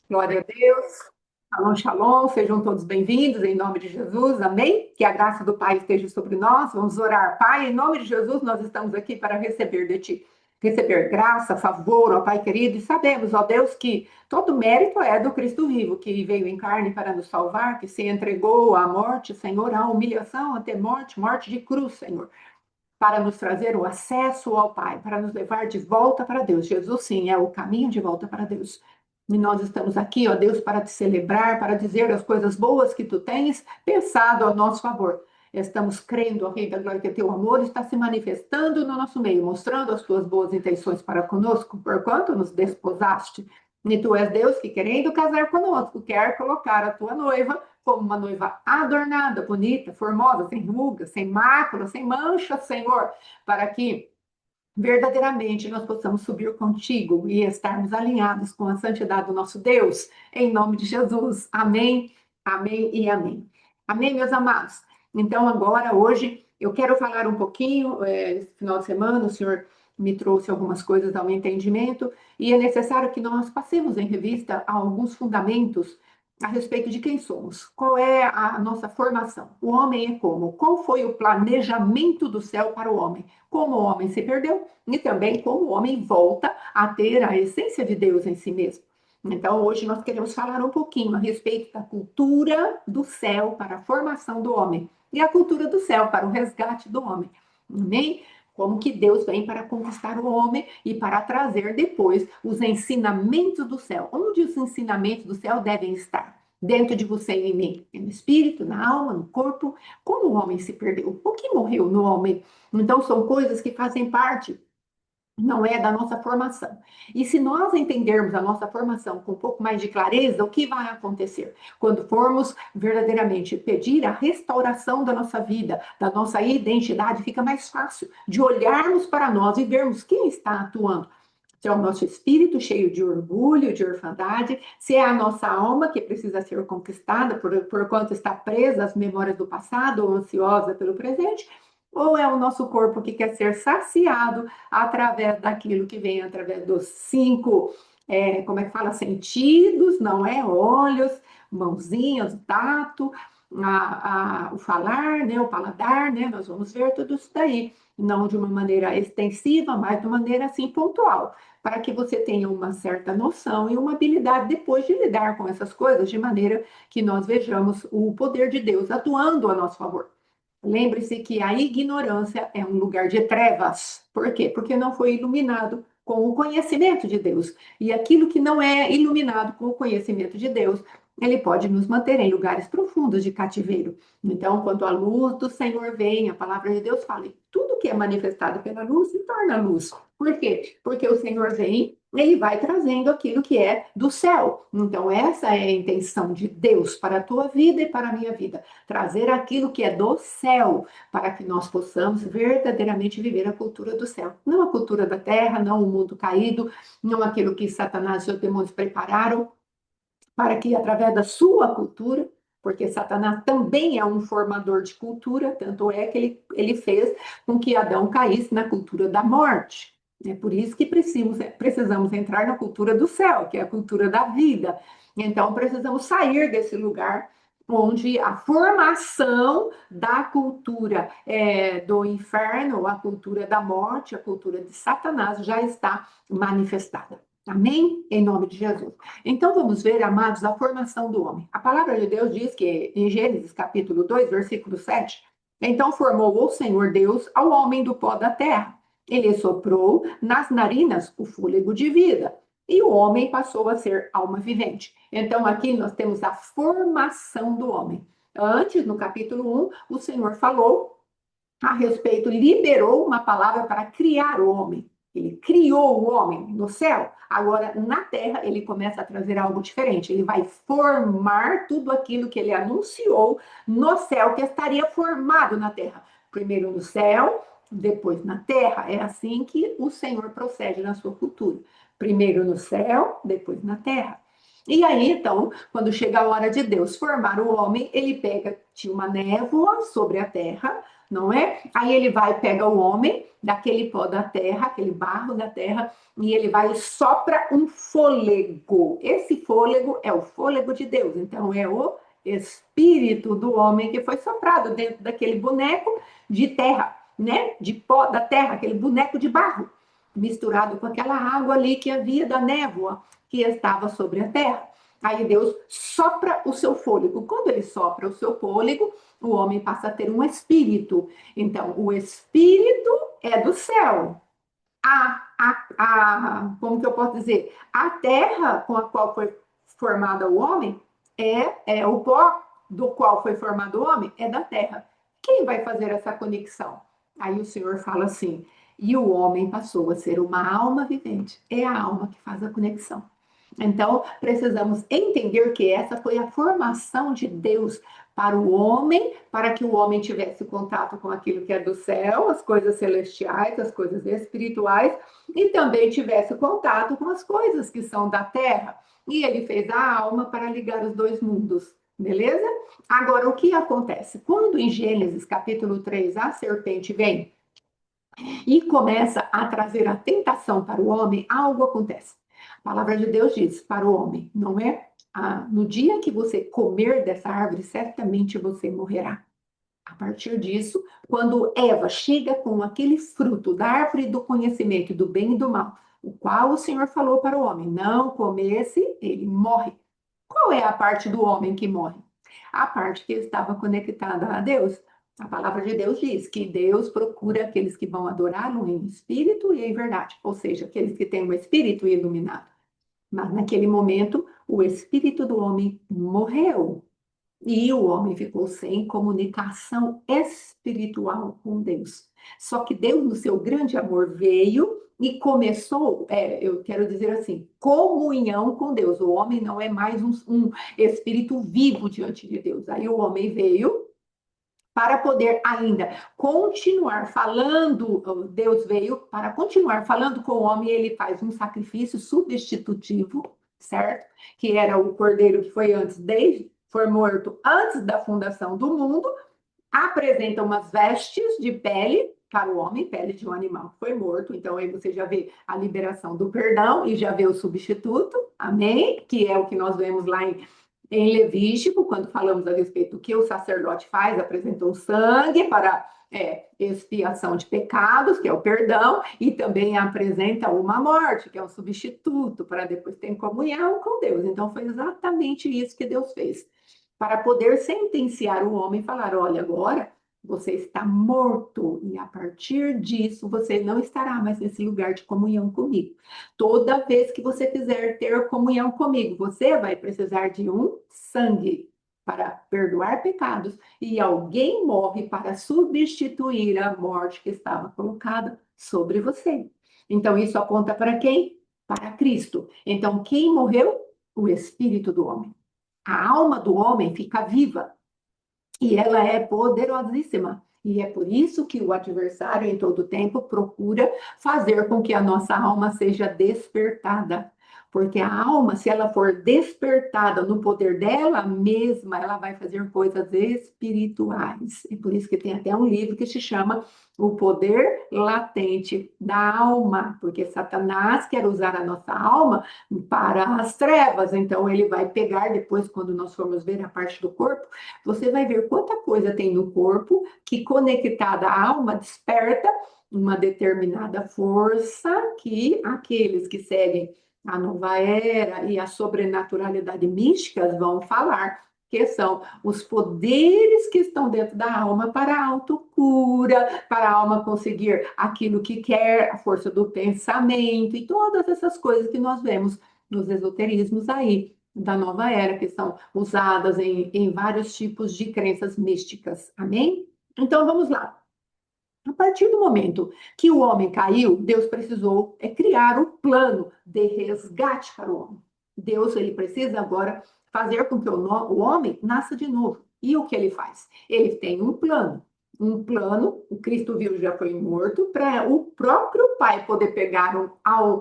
Glória a Deus. Shalom, shalom. Sejam todos bem-vindos em nome de Jesus. Amém? Que a graça do Pai esteja sobre nós. Vamos orar. Pai, em nome de Jesus, nós estamos aqui para receber de Ti. Receber graça, favor, ó Pai querido. E sabemos, ó Deus, que todo mérito é do Cristo vivo, que veio em carne para nos salvar, que se entregou à morte, Senhor, à humilhação até morte, morte de cruz, Senhor, para nos trazer o acesso ao Pai, para nos levar de volta para Deus. Jesus, sim, é o caminho de volta para Deus. E nós estamos aqui, ó Deus, para te celebrar, para dizer as coisas boas que tu tens pensado a nosso favor. Estamos crendo, ó Rei da Glória, que teu amor está se manifestando no nosso meio, mostrando as tuas boas intenções para conosco, porquanto nos desposaste. E tu és Deus que, querendo casar conosco, quer colocar a tua noiva como uma noiva adornada, bonita, formosa, sem rugas, sem mácula, sem mancha, Senhor, para que verdadeiramente nós possamos subir contigo e estarmos alinhados com a santidade do nosso Deus, em nome de Jesus. Amém, amém e amém. Amém, meus amados? Então, agora, hoje, eu quero falar um pouquinho, esse final de semana, o Senhor me trouxe algumas coisas ao meu entendimento, e é necessário que nós passemos em revista alguns fundamentos a respeito de quem somos, qual é a nossa formação, o homem é como, qual foi o planejamento do céu para o homem, como o homem se perdeu e também como o homem volta a ter a essência de Deus em si mesmo. Então, hoje nós queremos falar um pouquinho a respeito da cultura do céu para a formação do homem e a cultura do céu para o resgate do homem. Amém? Como que Deus vem para conquistar o homem e para trazer depois os ensinamentos do céu. Onde os ensinamentos do céu devem estar? Dentro de você e em mim. No espírito, na alma, no corpo. Como o homem se perdeu? O que morreu no homem? Então, são coisas que fazem parte, não é da nossa formação. E se nós entendermos a nossa formação com um pouco mais de clareza, o que vai acontecer? Quando formos verdadeiramente pedir a restauração da nossa vida, da nossa identidade, fica mais fácil de olharmos para nós e vermos quem está atuando. Se é o nosso espírito cheio de orgulho, de orfandade, se é a nossa alma que precisa ser conquistada por quanto está presa às memórias do passado ou ansiosa pelo presente, ou é o nosso corpo que quer ser saciado através daquilo que vem através dos cinco, como é que fala, sentidos, não é? Olhos, mãozinhas, o tato, o falar, né? O paladar, né? Nós vamos ver tudo isso daí, não de uma maneira extensiva, mas de uma maneira assim pontual, para que você tenha uma certa noção e uma habilidade depois de lidar com essas coisas, de maneira que nós vejamos o poder de Deus atuando a nosso favor. Lembre-se que a ignorância é um lugar de trevas. Por quê? Porque não foi iluminado com o conhecimento de Deus. E aquilo que não é iluminado com o conhecimento de Deus, ele pode nos manter em lugares profundos de cativeiro. Então, quando a luz do Senhor vem, a palavra de Deus fala, e tudo que é manifestado pela luz se torna luz. Por quê? Porque o Senhor vem, ele vai trazendo aquilo que é do céu. Então, essa é a intenção de Deus para a tua vida e para a minha vida, trazer aquilo que é do céu, para que nós possamos verdadeiramente viver a cultura do céu. Não a cultura da terra, não o mundo caído, não aquilo que Satanás e os demônios prepararam, para que através da sua cultura, porque Satanás também é um formador de cultura, tanto é que ele fez com que Adão caísse na cultura da morte. É por isso que precisamos entrar na cultura do céu, que é a cultura da vida. Então, precisamos sair desse lugar onde a formação da cultura do inferno, a cultura da morte, a cultura de Satanás já está manifestada. Amém? Em nome de Jesus. Então vamos ver, amados, a formação do homem. A palavra de Deus diz que em Gênesis capítulo 2, versículo 7, então formou o Senhor Deus ao homem do pó da terra. Ele soprou nas narinas o fôlego de vida e o homem passou a ser alma vivente. Então aqui nós temos a formação do homem. Antes, no capítulo 1, o Senhor falou a respeito, liberou uma palavra para criar o homem. Ele criou o homem no céu. Agora, na terra, ele começa a trazer algo diferente. Ele vai formar tudo aquilo que ele anunciou no céu, que estaria formado na terra. Primeiro no céu, depois na terra. É assim que o Senhor procede na sua cultura. Primeiro no céu, depois na terra. E aí, então, quando chega a hora de Deus formar o homem, ele tinha uma névoa sobre a terra, não é? Aí ele vai, pega o homem, daquele pó da terra, aquele barro da terra, e ele vai e sopra um fôlego. Esse fôlego é o fôlego de Deus. Então, é o espírito do homem que foi soprado dentro daquele boneco de terra, né? De pó da terra, aquele boneco de barro, misturado com aquela água ali que havia da névoa que estava sobre a terra. Aí Deus sopra o seu fôlego. Quando ele sopra o seu fôlego, o homem passa a ter um espírito. Então, o espírito é do céu. Como que eu posso dizer? A terra com a qual foi formado o homem é o pó do qual foi formado o homem é da terra. Quem vai fazer essa conexão? Aí o Senhor fala assim: e o homem passou a ser uma alma vivente. É a alma que faz a conexão. Então, precisamos entender que essa foi a formação de Deus para o homem, para que o homem tivesse contato com aquilo que é do céu, as coisas celestiais, as coisas espirituais, e também tivesse contato com as coisas que são da terra. E ele fez a alma para ligar os dois mundos, beleza? Agora, o que acontece? Quando em Gênesis capítulo 3 a serpente vem e começa a trazer a tentação para o homem, algo acontece. A palavra de Deus diz para o homem, não é? No dia que você comer dessa árvore, certamente você morrerá. A partir disso, quando Eva chega com aquele fruto da árvore do conhecimento do bem e do mal, o qual o Senhor falou para o homem, não comesse, ele morre. Qual é a parte do homem que morre? A parte que estava conectada a Deus. A palavra de Deus diz que Deus procura aqueles que vão adorá-lo em espírito e em verdade, ou seja, aqueles que têm o espírito iluminado. Mas naquele momento, o espírito do homem morreu e o homem ficou sem comunicação espiritual com Deus. Só que Deus, no seu grande amor, veio e começou, eu quero dizer assim, comunhão com Deus. O homem não é mais um espírito vivo diante de Deus. Aí o homem veio para poder ainda continuar falando, Deus veio para continuar falando com o homem, ele faz um sacrifício substitutivo, certo? Que era o cordeiro que foi foi morto antes da fundação do mundo, apresenta umas vestes de pele para o homem, pele de um animal que foi morto. Então aí você já vê a liberação do perdão e já vê o substituto, amém? Que é o que nós vemos lá em Levítico, quando falamos a respeito do que o sacerdote faz, apresentou sangue para expiação de pecados, que é o perdão, e também apresenta uma morte, que é o substituto, para depois ter comunhão com Deus. Então foi exatamente isso que Deus fez para poder sentenciar o homem e falar: olha, agora você está morto, e a partir disso você não estará mais nesse lugar de comunhão comigo. Toda vez que você quiser ter comunhão comigo, você vai precisar de um sangue para perdoar pecados, e alguém morre para substituir a morte que estava colocada sobre você. Então, isso aponta para quem? Para Cristo. Então, quem morreu? O espírito do homem. A alma do homem fica viva e ela é poderosíssima. E é por isso que o adversário, em todo tempo, procura fazer com que a nossa alma seja despertada. Porque a alma, se ela for despertada no poder dela mesma, ela vai fazer coisas espirituais. E por isso que tem até um livro que se chama O Poder Latente da Alma. Porque Satanás quer usar a nossa alma para as trevas. Então, ele vai pegar depois, quando nós formos ver a parte do corpo, você vai ver quanta coisa tem no corpo que, conectada à alma, desperta uma determinada força que aqueles que seguem a nova era e a sobrenaturalidade místicas vão falar, que são os poderes que estão dentro da alma para a autocura, para a alma conseguir aquilo que quer, a força do pensamento e todas essas coisas que nós vemos nos esoterismos aí da nova era, que são usadas em vários tipos de crenças místicas. Amém? Então vamos lá. A partir do momento que o homem caiu, Deus precisou criar o plano de resgate para o homem. Deus ele precisa agora fazer com que o homem nasça de novo. E o que ele faz? Ele tem um plano. Um plano, o Cristo vivo já foi morto, para o próprio pai poder pegar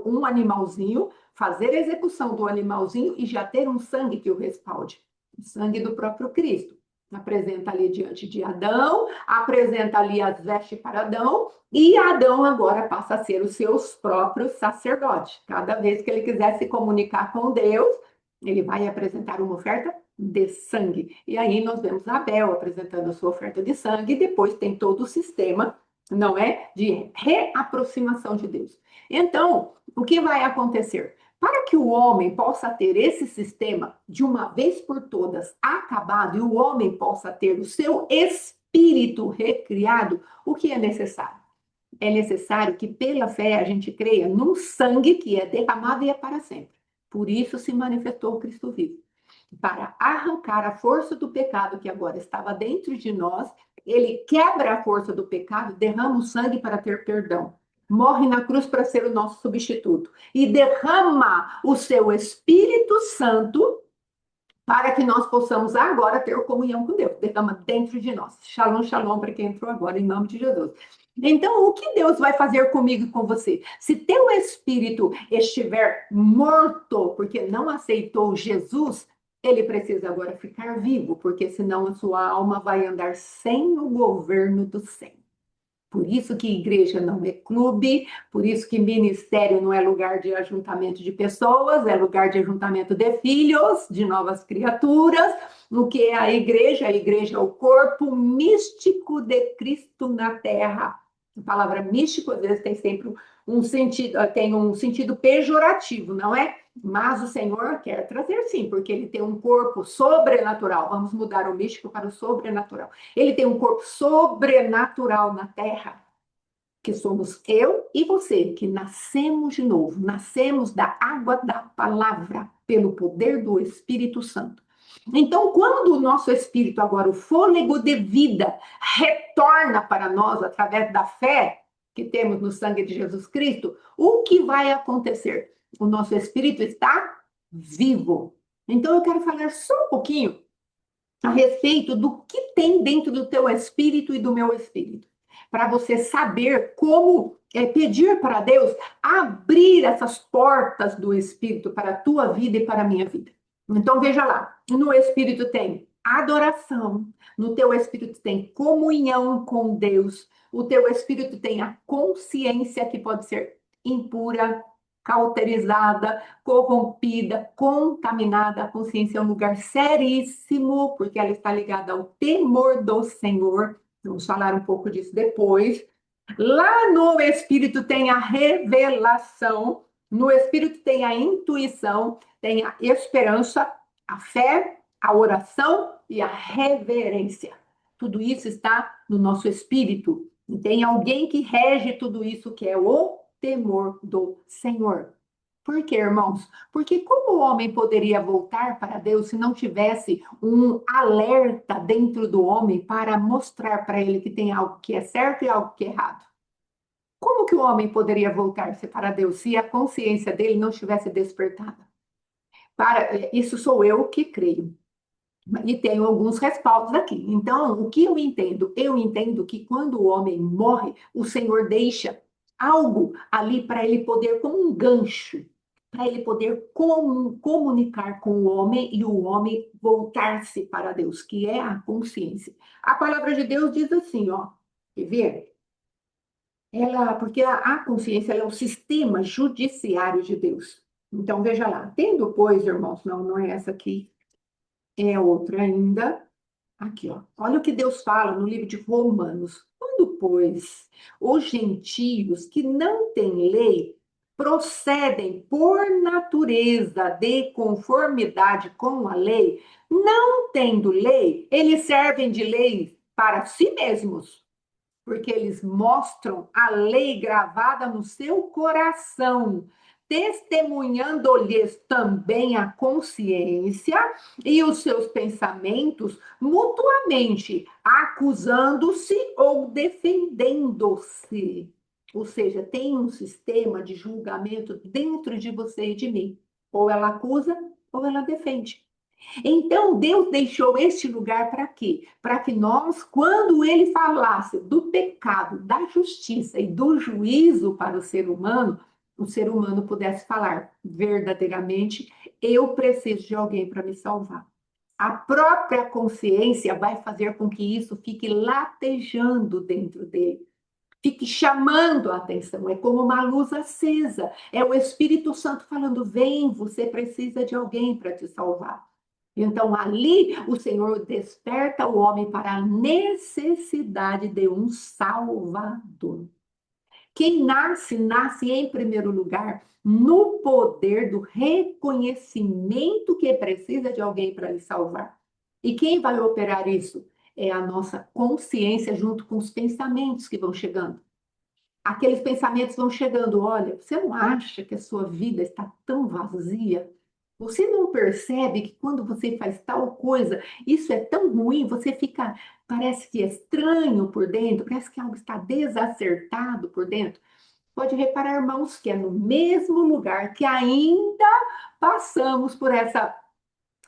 um animalzinho, fazer a execução do animalzinho e já ter um sangue que o respalde. O sangue do próprio Cristo. Apresenta ali diante de Adão, apresenta ali as vestes para Adão, e Adão agora passa a ser os seus próprios sacerdotes. Cada vez que ele quiser se comunicar com Deus, Ele vai apresentar uma oferta de sangue. E aí nós vemos Abel apresentando a sua oferta de sangue, e depois tem todo o sistema, não é, de reaproximação de Deus. Então, o que vai acontecer? Para que o homem possa ter esse sistema de uma vez por todas acabado e o homem possa ter o seu espírito recriado, o que é necessário? É necessário que pela fé a gente creia num sangue que é derramado e é para sempre. Por isso se manifestou o Cristo vivo. Para arrancar a força do pecado que agora estava dentro de nós, ele quebra a força do pecado, derrama o sangue para ter perdão. Morre na cruz para ser o nosso substituto. E derrama o seu Espírito Santo para que nós possamos agora ter comunhão com Deus. Derrama dentro de nós. Shalom, shalom para quem entrou agora, em nome de Jesus. Então, o que Deus vai fazer comigo e com você? Se teu espírito estiver morto, porque não aceitou Jesus, ele precisa agora ficar vivo, porque senão a sua alma vai andar sem o governo do céu. Por isso que igreja não é clube, por isso que ministério não é lugar de ajuntamento de pessoas, é lugar de ajuntamento de filhos, de novas criaturas. O que é a igreja? A igreja é o corpo místico de Cristo na terra. A palavra místico, às vezes, tem um sentido pejorativo, não é? Mas o Senhor quer trazer sim, porque ele tem um corpo sobrenatural. Vamos mudar o místico para o sobrenatural. Ele tem um corpo sobrenatural na terra, que somos eu e você, que nascemos de novo, nascemos da água da palavra, pelo poder do Espírito Santo. Então, quando o nosso espírito, agora o fôlego de vida, retorna para nós através da fé que temos no sangue de Jesus Cristo, o que vai acontecer? O nosso espírito está vivo. Então, eu quero falar só um pouquinho a respeito do que tem dentro do teu espírito e do meu espírito, para você saber como pedir para Deus abrir essas portas do espírito para a tua vida e para a minha vida. Então veja lá, no espírito tem adoração, no teu espírito tem comunhão com Deus, o teu espírito tem a consciência que pode ser impura, cauterizada, corrompida, contaminada. A consciência é um lugar seríssimo, porque ela está ligada ao temor do Senhor. Vamos falar um pouco disso depois. Lá no Espírito tem a revelação, no Espírito tem a intuição, tem a esperança, a fé, a oração e a reverência. Tudo isso está no nosso espírito. E tem alguém que rege tudo isso, que é o temor do Senhor. Por quê, irmãos? Porque como o homem poderia voltar para Deus se não tivesse um alerta dentro do homem para mostrar para ele que tem algo que é certo e algo que é errado? Como que o homem poderia voltar-se para Deus se a consciência dele não estivesse despertada? Isso sou eu que creio. E tenho alguns respaldos aqui. Então, o que eu entendo? Eu entendo que quando o homem morre, o Senhor deixa algo ali para ele poder, como um gancho, para ele poder comunicar com o homem e o homem voltar-se para Deus, que é a consciência. A palavra de Deus diz assim, ó, quer ver? Porque a consciência ela é o sistema judiciário de Deus. Então, veja lá, tendo, pois, irmãos, não é essa aqui, é outra ainda. Aqui, ó. Olha o que Deus fala no livro de Romanos. Quando, pois, os gentios que não têm lei procedem por natureza de conformidade com a lei, não tendo lei, eles servem de lei para si mesmos, porque eles mostram a lei gravada no seu coração, testemunhando-lhes também a consciência e os seus pensamentos mutuamente, acusando-se ou defendendo-se. Ou seja, tem um sistema de julgamento dentro de você e de mim. Ou ela acusa, ou ela defende. Então, Deus deixou este lugar para quê? Para que nós, quando ele falasse do pecado, da justiça e do juízo para o ser humano pudesse falar verdadeiramente: eu preciso de alguém para me salvar. A própria consciência vai fazer com que isso fique latejando dentro dele. fique chamando a atenção. É como uma luz acesa. É o Espírito Santo falando: vem, você precisa de alguém para te salvar. Então, ali, o Senhor desperta o homem para a necessidade de um Salvador. Quem nasce, nasce em primeiro lugar no poder do reconhecimento que precisa de alguém para lhe salvar. E quem vai operar isso? É a nossa consciência junto com os pensamentos que vão chegando. Aqueles pensamentos vão chegando: olha, você não acha que a sua vida está tão vazia? Você não percebe que quando você faz tal coisa, isso é tão ruim, você fica, parece que é estranho por dentro, parece que algo está desacertado por dentro. Pode reparar, irmãos, que é no mesmo lugar que ainda passamos por essa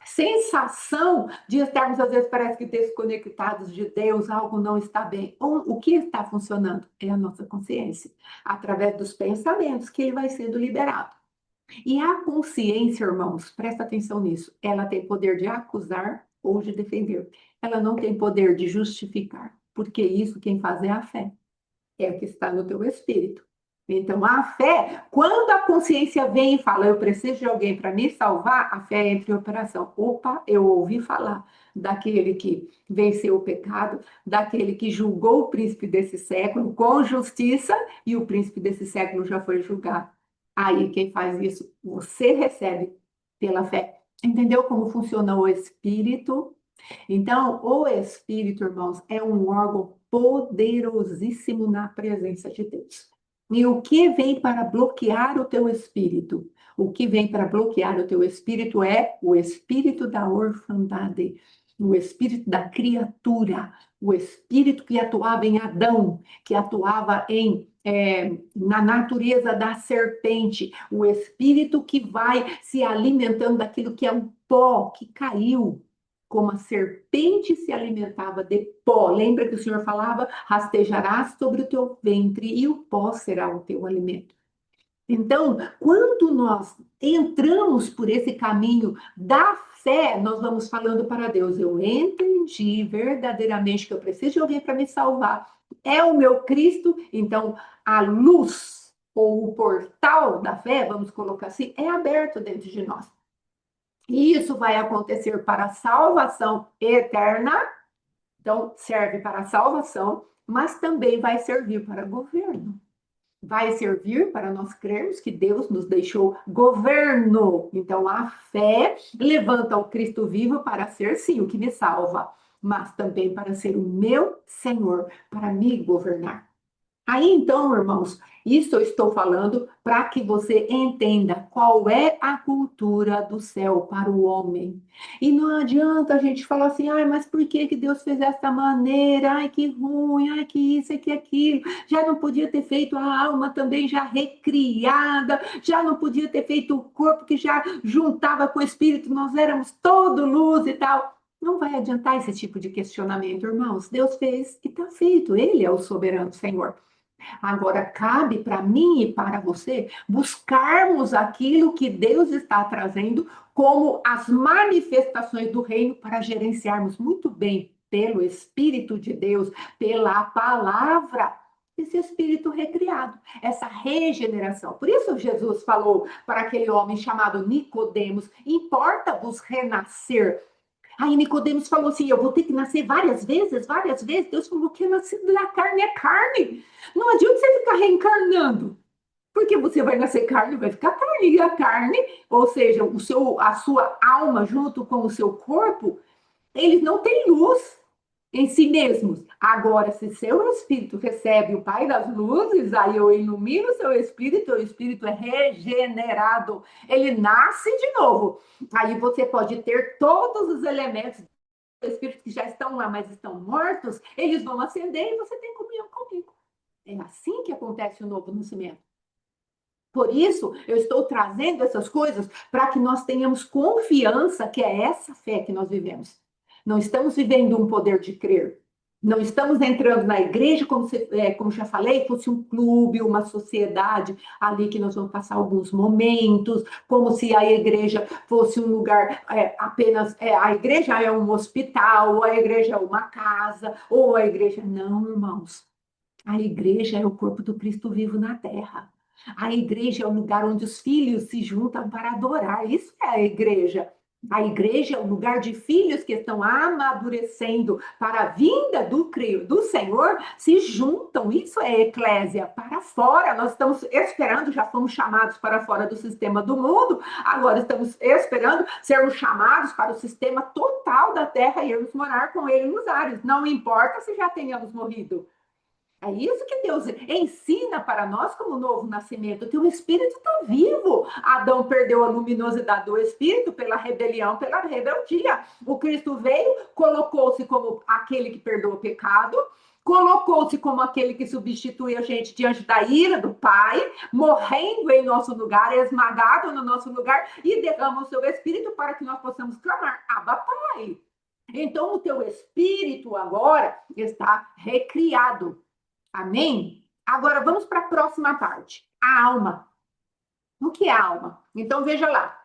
sensação de estarmos, às vezes, parece que desconectados de Deus, algo não está bem. O que está funcionando é a nossa consciência, através dos pensamentos que ele vai sendo liberado. E a consciência, irmãos, presta atenção nisso, ela tem poder de acusar ou de defender. Ela não tem poder de justificar, porque isso quem faz é a fé, é o que está no teu espírito. Então, a fé, quando a consciência vem e fala: eu preciso de alguém para me salvar, a fé entra em operação. Opa, eu ouvi falar daquele que venceu o pecado, daquele que julgou o príncipe desse século com justiça, e o príncipe desse século já foi julgado. Aí, quem faz isso, você recebe pela fé. Entendeu como funciona o espírito? Então, o Espírito, irmãos, é um órgão poderosíssimo na presença de Deus. E o que vem para bloquear o teu espírito? O que vem para bloquear o teu espírito é o espírito da orfandade, o espírito da criatura, o espírito que atuava em Adão, que atuava na natureza da serpente, o espírito que vai se alimentando daquilo que é um pó que caiu, como a serpente se alimentava de pó. Lembra que o Senhor falava: rastejarás sobre o teu ventre e o pó será o teu alimento. Então, quando nós entramos por esse caminho da fé, nós vamos falando para Deus: eu entendi verdadeiramente que eu preciso de alguém para me salvar. É o meu Cristo. Então, a luz ou o portal da fé, vamos colocar assim, é aberto dentro de nós. E isso vai acontecer para a salvação eterna, então serve para a salvação, mas também vai servir para governo. Vai servir para nós crermos que Deus nos deixou governo. Então a fé levanta o Cristo vivo para ser, sim, o que me salva, mas também para ser o meu Senhor, para me governar. Aí então, irmãos, isso eu estou falando para que você entenda qual é a cultura do céu para o homem. E não adianta a gente falar assim: ai, mas por que que Deus fez dessa maneira? Ai, que ruim, ai, que isso, que aquilo. Já não podia ter feito a alma também já recriada, já não podia ter feito o corpo que já juntava com o espírito, nós éramos todo luz e tal. Não vai adiantar esse tipo de questionamento, irmãos. Deus fez e está feito. Ele é o soberano Senhor. Agora, cabe para mim e para você buscarmos aquilo que Deus está trazendo como as manifestações do reino para gerenciarmos muito bem pelo Espírito de Deus, pela palavra, esse espírito recriado, essa regeneração. Por isso Jesus falou para aquele homem chamado Nicodemos: importa-vos renascer. Aí Nicodemos falou assim: eu vou ter que nascer várias vezes, várias vezes. Deus falou que nascido da carne é carne. Não adianta você ficar reencarnando, porque você vai nascer carne, vai ficar carne, e a carne, ou seja, a sua alma junto com o seu corpo, eles não têm luz em si mesmos. Agora, se seu espírito recebe o Pai das luzes, aí eu ilumino o seu espírito é regenerado, ele nasce de novo. Aí você pode ter todos os elementos do espírito que já estão lá, mas estão mortos, eles vão acender e você tem comunhão comigo. É assim que acontece o novo nascimento. Por isso, eu estou trazendo essas coisas para que nós tenhamos confiança que é essa fé que nós vivemos. Não estamos vivendo um poder de crer. Não estamos entrando na igreja, como já falei, fosse um clube, uma sociedade ali que nós vamos passar alguns momentos, como se a igreja fosse um lugar apenas. A igreja é um hospital, ou a igreja é uma casa, ou a igreja. Não, irmãos. A igreja é o corpo do Cristo vivo na terra. A igreja é o lugar onde os filhos se juntam para adorar. Isso é a igreja. A igreja é o lugar de filhos que estão amadurecendo para a vinda do Senhor, se juntam. Isso é eclésia, para fora. Nós estamos esperando, já fomos chamados para fora do sistema do mundo, agora estamos esperando sermos chamados para o sistema total da terra e irmos morar com ele nos ares. Não importa se já tenhamos morrido. É isso que Deus ensina para nós como novo nascimento. O teu espírito está vivo. Adão perdeu a luminosidade do espírito pela rebelião, pela rebeldia. O Cristo veio, colocou-se como aquele que perdoa o pecado, colocou-se como aquele que substitui a gente diante da ira do Pai, morrendo em nosso lugar, esmagado no nosso lugar, e derrama o seu espírito para que nós possamos clamar: Abba, Pai. Então, o teu espírito agora está recriado. Amém? Agora vamos para a próxima parte. A alma. O que é a alma? Então veja lá.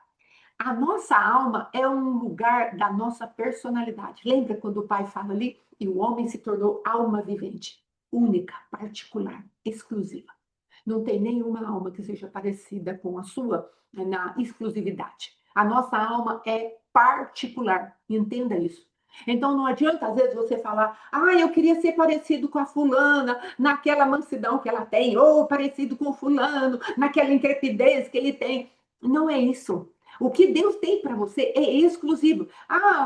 A nossa alma é um lugar da nossa personalidade. Lembra quando o pai fala ali? E o homem se tornou alma vivente, única, particular, exclusiva. Não tem nenhuma alma que seja parecida com a sua na exclusividade. A nossa alma é particular. Entenda isso. Então não adianta, às vezes, você falar: eu queria ser parecido com a fulana, naquela mansidão que ela tem, ou parecido com o fulano, naquela intrepidez que ele tem. Não é isso. O que Deus tem para você é exclusivo.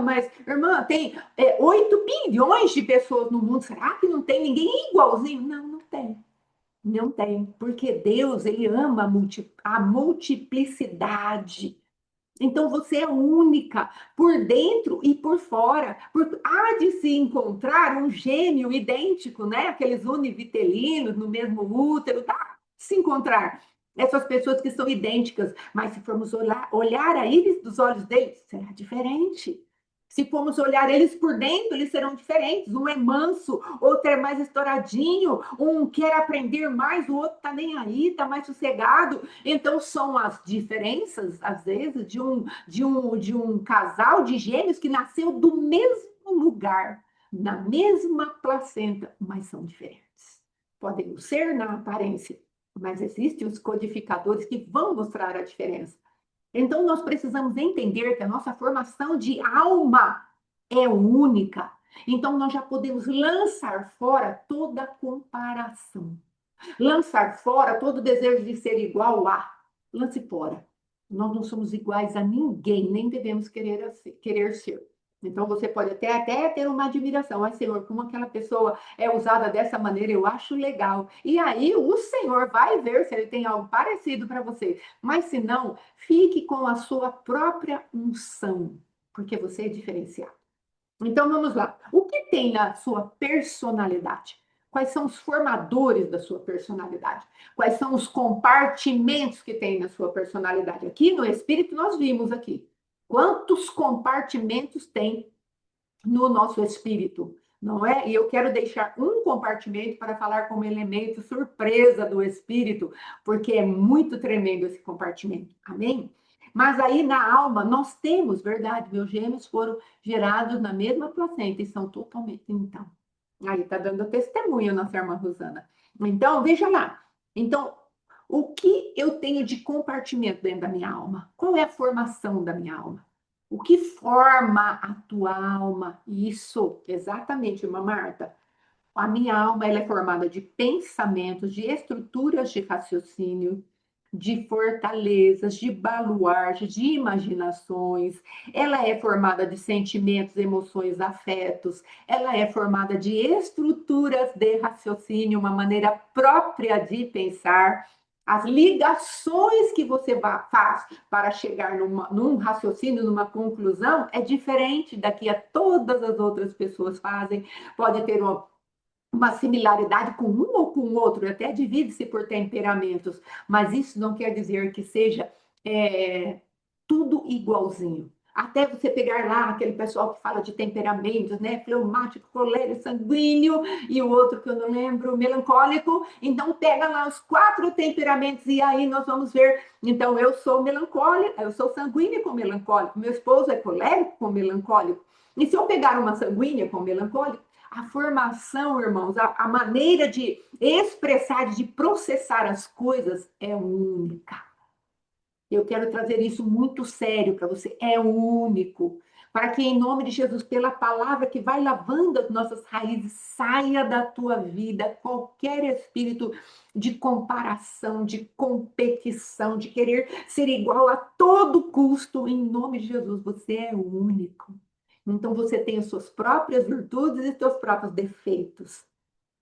Mas, irmã, tem 8 bilhões de pessoas no mundo. Será que não tem ninguém igualzinho? Não, não tem. Não tem, porque Deus, ele ama a multiplicidade. Então você é única por dentro e por fora. Há de se encontrar um gêmeo idêntico, né? Aqueles univitelinos no mesmo útero, tá? Se encontrar essas pessoas que são idênticas, mas se formos olhar a íris dos olhos deles, será diferente. Se formos olhar eles por dentro, eles serão diferentes. Um é manso, outro é mais estouradinho, um quer aprender mais, o outro tá nem aí, tá mais sossegado. Então são as diferenças, às vezes, de um casal de gêmeos que nasceu do mesmo lugar, na mesma placenta, mas são diferentes. Podem não ser na aparência, mas existem os codificadores que vão mostrar a diferença. Então, nós precisamos entender que a nossa formação de alma é única. Então, nós já podemos lançar fora toda comparação. Lançar fora todo desejo de ser igual a. Lance fora. Nós não somos iguais a ninguém, nem devemos querer ser. Então, você pode até ter uma admiração. Ai, Senhor, como aquela pessoa é usada dessa maneira, eu acho legal. E aí, o Senhor vai ver se ele tem algo parecido para você. Mas, se não, fique com a sua própria unção, porque você é diferenciado. Então, vamos lá. O que tem na sua personalidade? Quais são os formadores da sua personalidade? Quais são os compartimentos que tem na sua personalidade? Aqui no Espírito, nós vimos aqui. Quantos compartimentos tem no nosso espírito, não é? E eu quero deixar um compartimento para falar como elemento surpresa do espírito, porque é muito tremendo esse compartimento. Amém? Mas aí na alma nós temos, verdade, meus gêmeos foram gerados na mesma placenta e são totalmente, então. Aí está dando testemunho nossa irmã Rosana. Então, veja lá. Então, o que eu tenho de compartimento dentro da minha alma? Qual é a formação da minha alma? O que forma a tua alma? Isso, exatamente, irmã Marta. A minha alma ela é formada de pensamentos, de estruturas de raciocínio, de fortalezas, de baluartes, de imaginações. Ela é formada de sentimentos, emoções, afetos. Ela é formada de estruturas de raciocínio, uma maneira própria de pensar. As ligações que você faz para chegar num raciocínio, numa conclusão, é diferente da que todas as outras pessoas fazem. Pode ter uma similaridade com um ou com o outro, até divide-se por temperamentos, mas isso não quer dizer que seja tudo igualzinho. Até você pegar lá aquele pessoal que fala de temperamentos, né? Fleumático, colérico, sanguíneo, e o outro que eu não lembro, melancólico. Então, pega lá os 4 temperamentos e aí nós vamos ver. Então, eu sou melancólico, eu sou sanguíneo com melancólico, meu esposo é colérico com melancólico. E se eu pegar uma sanguínea com melancólico, A formação, irmãos, a maneira de expressar, de processar as coisas é única. Eu quero trazer isso muito sério para você. É único. Para que, em nome de Jesus, pela palavra que vai lavando as nossas raízes, saia da tua vida qualquer espírito de comparação, de competição, de querer ser igual a todo custo. Em nome de Jesus, você é único. Então, você tem as suas próprias virtudes e seus próprios defeitos.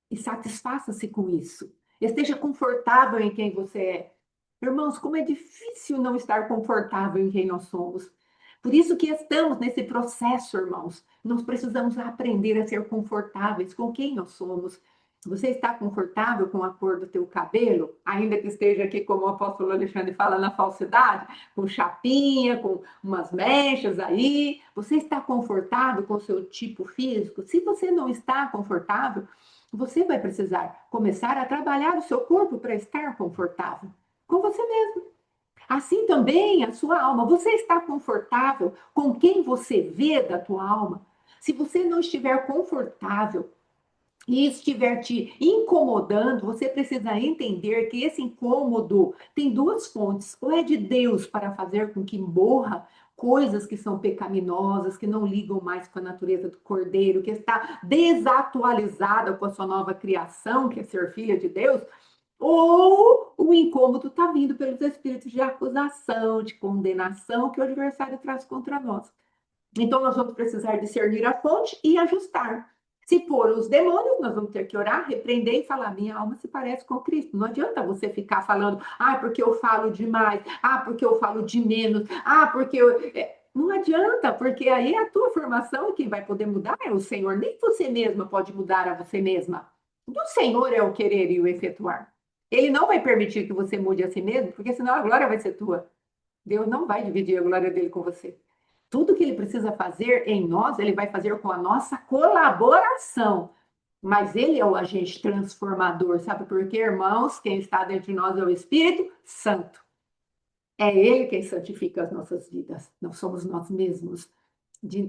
E satisfaça-se com isso. Esteja confortável em quem você é. Irmãos, como é difícil não estar confortável em quem nós somos. Por isso que estamos nesse processo, irmãos. Nós precisamos aprender a ser confortáveis com quem nós somos. Você está confortável com a cor do teu cabelo? Ainda que esteja aqui, como o apóstolo Alexandre fala, na falsidade, com chapinha, com umas mechas aí. Você está confortável com o seu tipo físico? Se você não está confortável, você vai precisar começar a trabalhar o seu corpo para estar confortável com você mesmo. Assim também a sua alma. Você está confortável com quem você vê da tua alma? Se você não estiver confortável e estiver te incomodando, você precisa entender que esse incômodo tem duas fontes. Ou é de Deus para fazer com que morra coisas que são pecaminosas, que não ligam mais com a natureza do cordeiro, que está desatualizada com a sua nova criação, que é ser filha de Deus, ou o incômodo está vindo pelos espíritos de acusação, de condenação que o adversário traz contra nós. Então, nós vamos precisar discernir a fonte e ajustar. Se for os demônios, nós vamos ter que orar, repreender e falar: minha alma se parece com Cristo. Não adianta você ficar falando: ah, porque eu falo demais, ah, porque eu falo de menos, ah, porque eu. Não adianta, porque aí a tua formação e quem vai poder mudar é o Senhor. Nem você mesma pode mudar a você mesma. O Senhor é o querer e o efetuar. Ele não vai permitir que você mude a si mesmo, porque senão a glória vai ser tua. Deus não vai dividir a glória dele com você. Tudo que ele precisa fazer em nós, ele vai fazer com a nossa colaboração. Mas ele é o agente transformador, sabe por quê, irmãos? Quem está dentro de nós é o Espírito Santo. É ele quem santifica as nossas vidas. Não somos nós mesmos.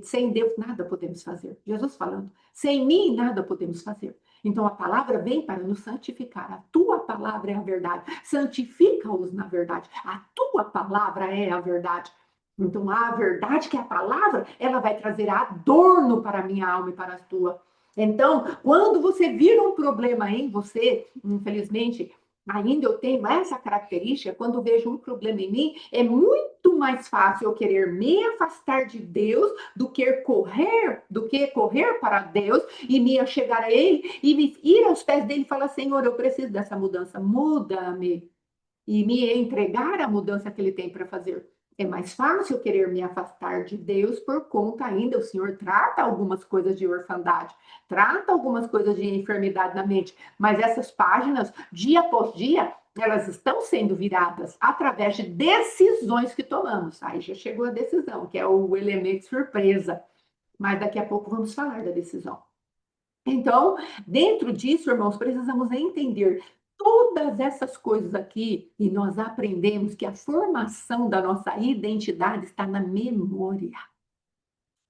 Sem Deus nada podemos fazer. Jesus falando, sem mim nada podemos fazer. Então a palavra vem para nos santificar. A tua palavra é a verdade. Santifica-os na verdade. A tua palavra é a verdade. Então a verdade que é a palavra, ela vai trazer adorno para a minha alma e para a tua. Então, quando você vir um problema em você, infelizmente, ainda eu tenho essa característica, quando vejo um problema em mim, é muito mais fácil eu querer me afastar de Deus do que correr para Deus e me chegar a Ele e ir aos pés dele e falar: Senhor, eu preciso dessa mudança, muda-me. E me entregar a mudança que Ele tem para fazer. É mais fácil eu querer me afastar de Deus por conta ainda. O Senhor trata algumas coisas de orfandade, trata algumas coisas de enfermidade na mente, mas essas páginas, dia após dia, elas estão sendo viradas através de decisões que tomamos. Aí já chegou a decisão, que é o elemento surpresa. Mas daqui a pouco vamos falar da decisão. Então, dentro disso, irmãos, precisamos entender todas essas coisas aqui e nós aprendemos que a formação da nossa identidade está na memória.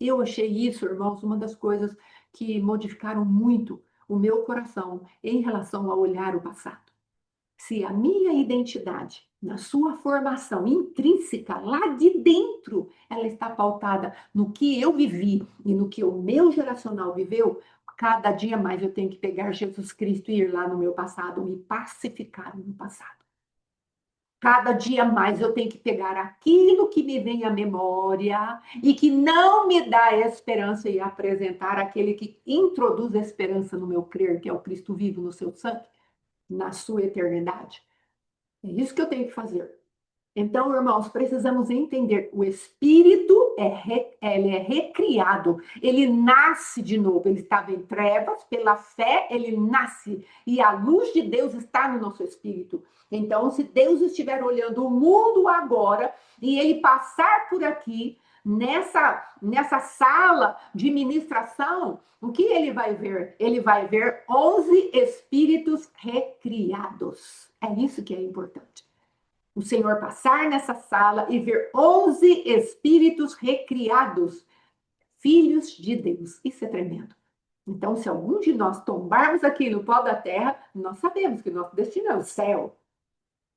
Eu achei isso, irmãos, uma das coisas que modificaram muito o meu coração em relação a olhar o passado. Se a minha identidade, na sua formação intrínseca, lá de dentro, ela está pautada no que eu vivi e no que o meu geracional viveu, cada dia mais eu tenho que pegar Jesus Cristo e ir lá no meu passado e pacificar o meu passado. Cada dia mais eu tenho que pegar aquilo que me vem à memória e que não me dá esperança e apresentar aquele que introduz a esperança no meu crer, que é o Cristo vivo no seu sangue, na sua eternidade. É isso que eu tenho que fazer. Então, irmãos, precisamos entender, o espírito ele é recriado, ele nasce de novo, ele estava em trevas, pela fé ele nasce, e a luz de Deus está no nosso espírito. Então, se Deus estiver olhando o mundo agora, e ele passar por aqui, nessa sala de ministração, o que ele vai ver? Ele vai ver 11 espíritos recriados. É isso que é importante. O Senhor passar nessa sala e ver 11 espíritos recriados, filhos de Deus. Isso é tremendo. Então, se algum de nós tombarmos aqui no pó da terra, nós sabemos que o nosso destino é o céu.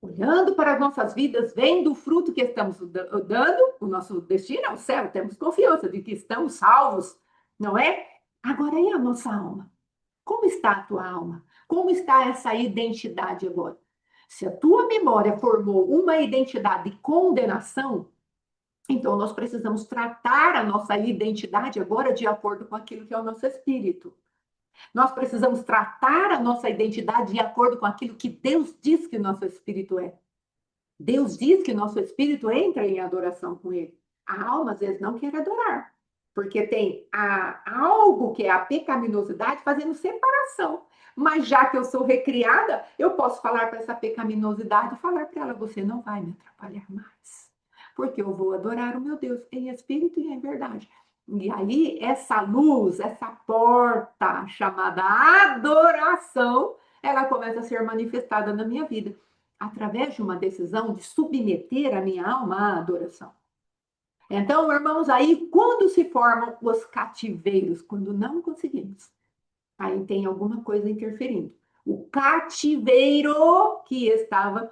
Olhando para as nossas vidas, vendo o fruto que estamos dando, o nosso destino é o céu, temos confiança de que estamos salvos, não é? Agora, e a nossa alma? Como está a tua alma? Como está essa identidade agora? Se a tua memória formou uma identidade de condenação, então nós precisamos tratar a nossa identidade agora de acordo com aquilo que é o nosso espírito. Nós precisamos tratar a nossa identidade de acordo com aquilo que Deus diz que o nosso espírito é. Deus diz que nosso espírito entra em adoração com Ele. A alma, às vezes, não quer adorar, porque tem algo que é a pecaminosidade fazendo separação. Mas já que eu sou recriada, eu posso falar para essa pecaminosidade e falar para ela: você não vai me atrapalhar mais, porque eu vou adorar o meu Deus em espírito e em verdade. E aí, essa luz, essa porta chamada adoração, ela começa a ser manifestada na minha vida através de uma decisão de submeter a minha alma à adoração. Então, irmãos, aí quando se formam os cativeiros, quando não conseguimos, aí tem alguma coisa interferindo. O cativeiro que estava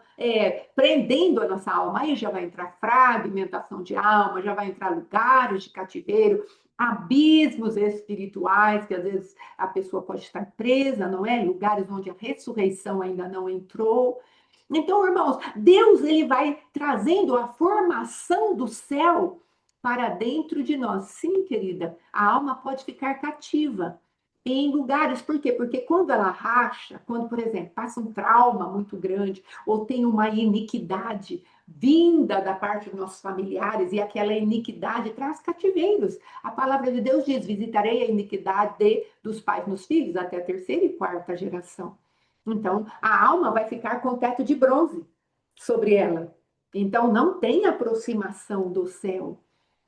prendendo a nossa alma, aí já vai entrar fragmentação de alma, já vai entrar lugares de cativeiro, abismos espirituais, que às vezes a pessoa pode estar presa, não é? Lugares onde a ressurreição ainda não entrou. Então, irmãos, Deus ele vai trazendo a formação do céu para dentro de nós. Sim, querida, a alma pode ficar cativa em lugares, por quê? Porque quando ela racha, quando, por exemplo, passa um trauma muito grande, ou tem uma iniquidade vinda da parte dos nossos familiares, e aquela iniquidade traz cativeiros. A palavra de Deus diz: visitarei a iniquidade dos pais nos filhos até a terceira e quarta geração. Então, a alma vai ficar com teto de bronze sobre ela. Então, não tem aproximação do céu.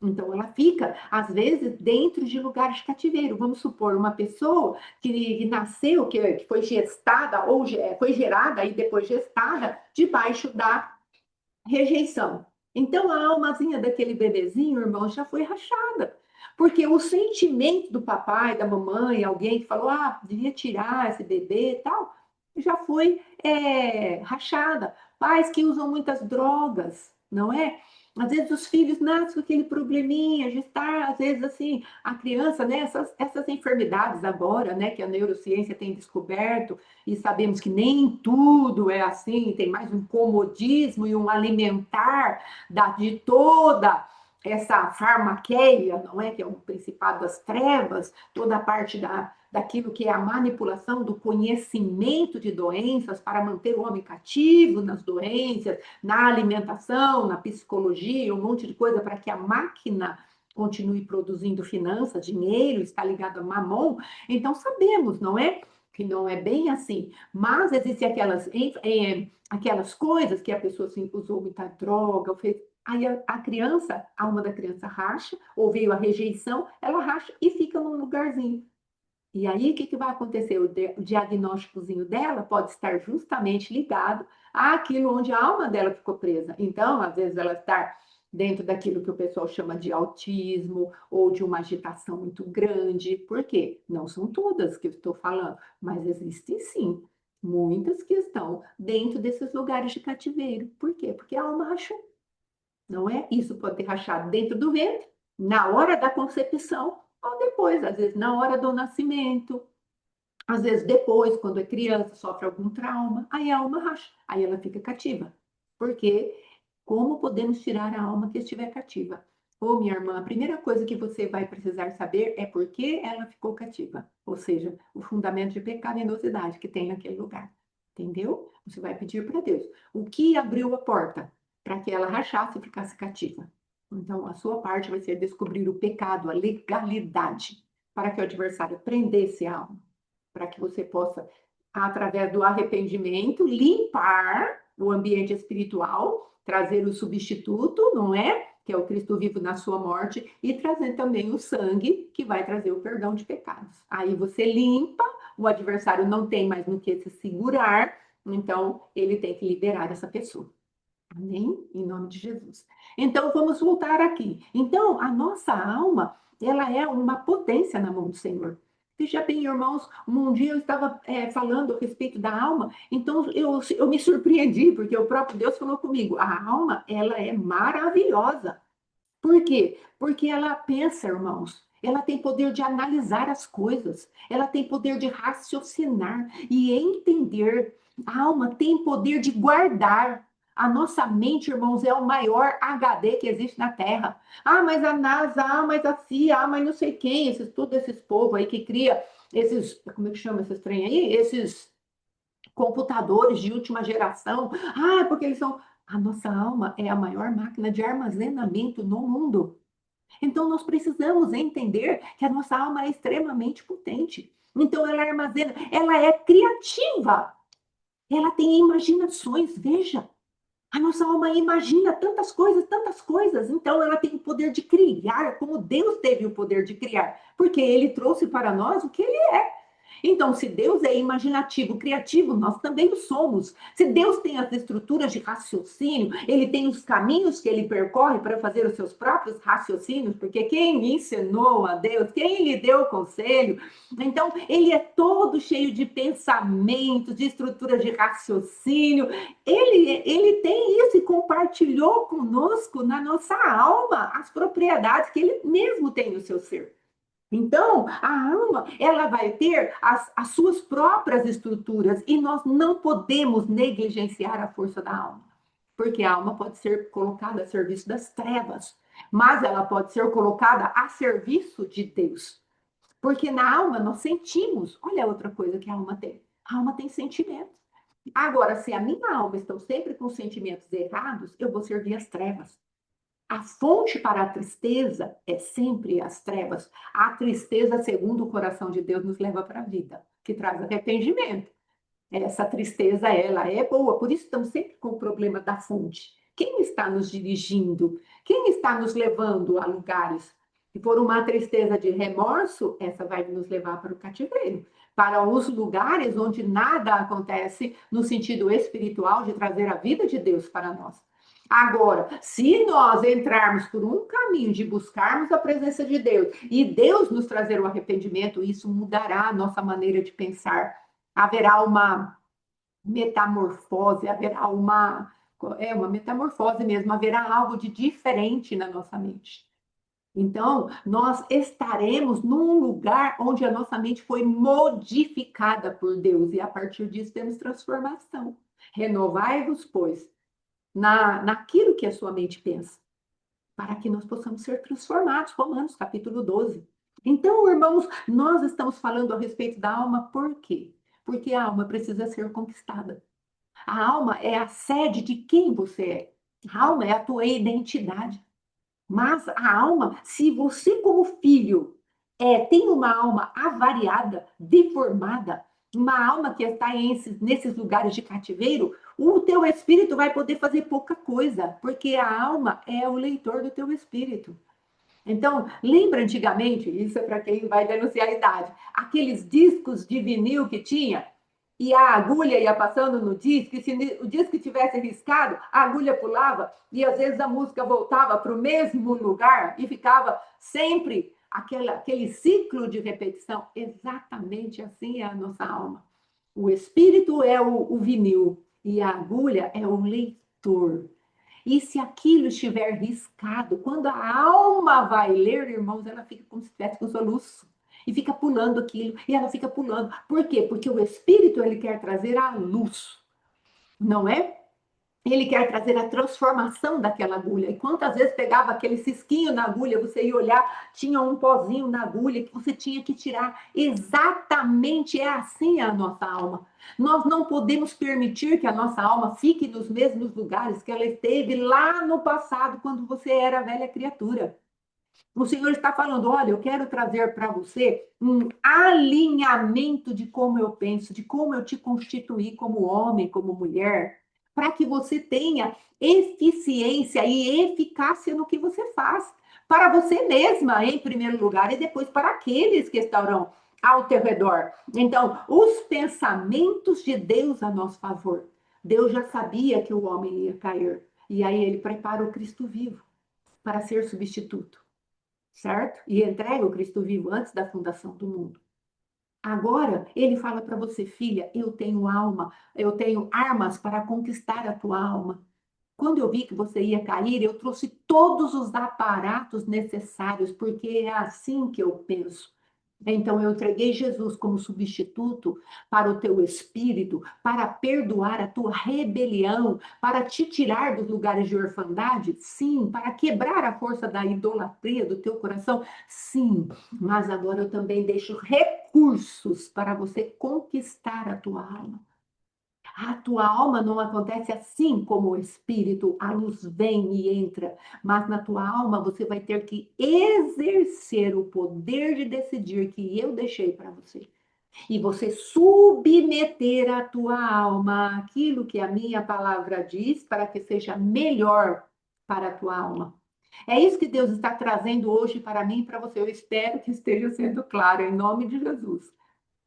Então, ela fica, às vezes, dentro de lugares de cativeiro. Vamos supor, uma pessoa que nasceu, que foi gestada, ou foi gerada e depois gestada, debaixo da rejeição. Então, a almazinha daquele bebezinho, irmão, já foi rachada. Porque o sentimento do papai, da mamãe, alguém que falou: devia tirar esse bebê e tal, já foi rachada. Pais que usam muitas drogas, não é? Às vezes os filhos nascem com aquele probleminha de estar, às vezes, assim, a criança, né? Essas enfermidades agora, né? Que a neurociência tem descoberto, e sabemos que nem tudo é assim, tem mais um comodismo e um alimentar de toda essa farmaqueia, não é? Que é o principado das trevas, toda a parte daquilo que é a manipulação do conhecimento de doenças para manter o homem cativo nas doenças, na alimentação, na psicologia, um monte de coisa para que a máquina continue produzindo finanças, dinheiro, está ligado a mamon. Então sabemos, não é? Que não é bem assim, mas existem aquelas coisas que a pessoa assim, usou muita droga, ou fez. Aí a criança, a alma da criança racha, ou veio a rejeição, ela racha e fica num lugarzinho. E aí, o que, que vai acontecer? O diagnósticozinho dela pode estar justamente ligado àquilo onde a alma dela ficou presa. Então, às vezes, ela está dentro daquilo que o pessoal chama de autismo ou de uma agitação muito grande. Por quê? Não são todas que eu estou falando, mas existem sim muitas que estão dentro desses lugares de cativeiro. Por quê? Porque a alma rachou, não é? Isso pode ter rachado dentro do ventre, na hora da concepção, ou depois, às vezes na hora do nascimento, às vezes depois, quando é criança, sofre algum trauma, aí a alma racha, aí ela fica cativa. Porque como podemos tirar a alma que estiver cativa? Ô, minha irmã, a primeira coisa que você vai precisar saber é por que ela ficou cativa, ou seja, o fundamento de pecaminosidade que tem naquele lugar. Entendeu? Você vai pedir para Deus. O que abriu a porta para que ela rachasse e ficasse cativa? Então, a sua parte vai ser descobrir o pecado, a legalidade, para que o adversário prendesse a alma, para que você possa, através do arrependimento, limpar o ambiente espiritual, trazer o substituto, não é? Que é o Cristo vivo na sua morte, e trazer também o sangue, que vai trazer o perdão de pecados. Aí você limpa, o adversário não tem mais no que se segurar, então ele tem que liberar essa pessoa. Amém? Em nome de Jesus. Então, vamos voltar aqui. Então, a nossa alma, ela é uma potência na mão do Senhor. Veja bem, irmãos, um dia eu estava falando a respeito da alma, então eu me surpreendi, porque o próprio Deus falou comigo, a alma, ela é maravilhosa. Por quê? Porque ela pensa, irmãos, ela tem poder de analisar as coisas, ela tem poder de raciocinar e entender. A alma tem poder de guardar. A nossa mente, irmãos, é o maior HD que existe na Terra. Ah, mas a NASA, ah, mas a CIA, ah, mas não sei quem, todos esses povos aí que cria esses, como é que chama esses trem aí? Esses computadores de última geração. Ah, porque eles são. A nossa alma é a maior máquina de armazenamento no mundo. Então, nós precisamos entender que a nossa alma é extremamente potente. Então, ela armazena, ela é criativa, ela tem imaginações, veja. A nossa alma imagina tantas coisas, tantas coisas. Então, ela tem o poder de criar, como Deus teve o poder de criar, porque Ele trouxe para nós o que Ele é. Então, se Deus é imaginativo, criativo, nós também o somos. Se Deus tem as estruturas de raciocínio, ele tem os caminhos que ele percorre para fazer os seus próprios raciocínios, porque quem ensinou a Deus, quem lhe deu o conselho, então ele é todo cheio de pensamentos, de estruturas de raciocínio. Ele tem isso e compartilhou conosco na nossa alma as propriedades que ele mesmo tem no seu ser. Então, a alma, ela vai ter as suas próprias estruturas e nós não podemos negligenciar a força da alma, porque a alma pode ser colocada a serviço das trevas, mas ela pode ser colocada a serviço de Deus, porque na alma nós sentimos. Olha outra coisa que a alma tem sentimentos. Agora, se a minha alma está sempre com sentimentos errados, eu vou servir as trevas. A fonte para a tristeza é sempre as trevas. A tristeza, segundo o coração de Deus, nos leva para a vida, que traz arrependimento. Essa tristeza, ela é boa, por isso estamos sempre com o problema da fonte. Quem está nos dirigindo? Quem está nos levando a lugares? Se for uma tristeza de remorso, essa vai nos levar para o cativeiro, para os lugares onde nada acontece no sentido espiritual de trazer a vida de Deus para nós. Agora, se nós entrarmos por um caminho de buscarmos a presença de Deus e Deus nos trazer o arrependimento, isso mudará a nossa maneira de pensar. Haverá uma metamorfose, haverá uma metamorfose mesmo, haverá algo de diferente na nossa mente. Então, nós estaremos num lugar onde a nossa mente foi modificada por Deus, e a partir disso temos transformação. Renovai-vos, pois, naquilo que a sua mente pensa, para que nós possamos ser transformados. Romanos, capítulo 12. Então, irmãos, nós estamos falando a respeito da alma, por quê? Porque a alma precisa ser conquistada. A alma é a sede de quem você é. A alma é a tua identidade. Mas a alma, se você como filho tem uma alma avariada, deformada, uma alma que está nesses lugares de cativeiro, o teu espírito vai poder fazer pouca coisa, porque a alma é o leitor do teu espírito. Então, lembra antigamente, isso é para quem vai denunciar a idade, aqueles discos de vinil que tinha, e a agulha ia passando no disco, e se o disco tivesse riscado, a agulha pulava, e às vezes a música voltava para o mesmo lugar e ficava sempre aquele ciclo de repetição. Exatamente assim é a nossa alma. O espírito é o vinil, e a agulha é o leitor. E se aquilo estiver riscado, quando a alma vai ler, irmãos, ela fica como se estivesse com soluço. E fica pulando aquilo, e ela fica pulando. Por quê? Porque o Espírito, ele quer trazer a luz, não é? Ele quer trazer a transformação daquela agulha. E quantas vezes pegava aquele cisquinho na agulha, você ia olhar, tinha um pozinho na agulha que você tinha que tirar. Exatamente é assim a nossa alma. Nós não podemos permitir que a nossa alma fique nos mesmos lugares que ela esteve lá no passado, quando você era velha criatura. O Senhor está falando: olha, eu quero trazer para você um alinhamento de como eu penso, de como eu te constituí como homem, como mulher, para que você tenha eficiência e eficácia no que você faz, para você mesma, em primeiro lugar, e depois para aqueles que estarão ao teu redor. Então, os pensamentos de Deus a nosso favor. Deus já sabia que o homem ia cair, e aí ele prepara o Cristo vivo para ser substituto, certo? E entrega o Cristo vivo antes da fundação do mundo. Agora, ele fala para você, filha, eu tenho alma, eu tenho armas para conquistar a tua alma. Quando eu vi que você ia cair, eu trouxe todos os aparatos necessários, porque é assim que eu penso. Então, eu entreguei Jesus como substituto para o teu espírito, para perdoar a tua rebelião, para te tirar dos lugares de orfandade, sim, para quebrar a força da idolatria do teu coração, sim, mas agora eu também deixo recursos para você conquistar a tua alma. A tua alma não acontece assim como o espírito, a luz vem e entra, mas na tua alma você vai ter que exercer o poder de decidir que eu deixei para você. E você submeter a tua alma àquilo que a minha palavra diz para que seja melhor para a tua alma. É isso que Deus está trazendo hoje para mim e para você. Eu espero que esteja sendo claro, em nome de Jesus.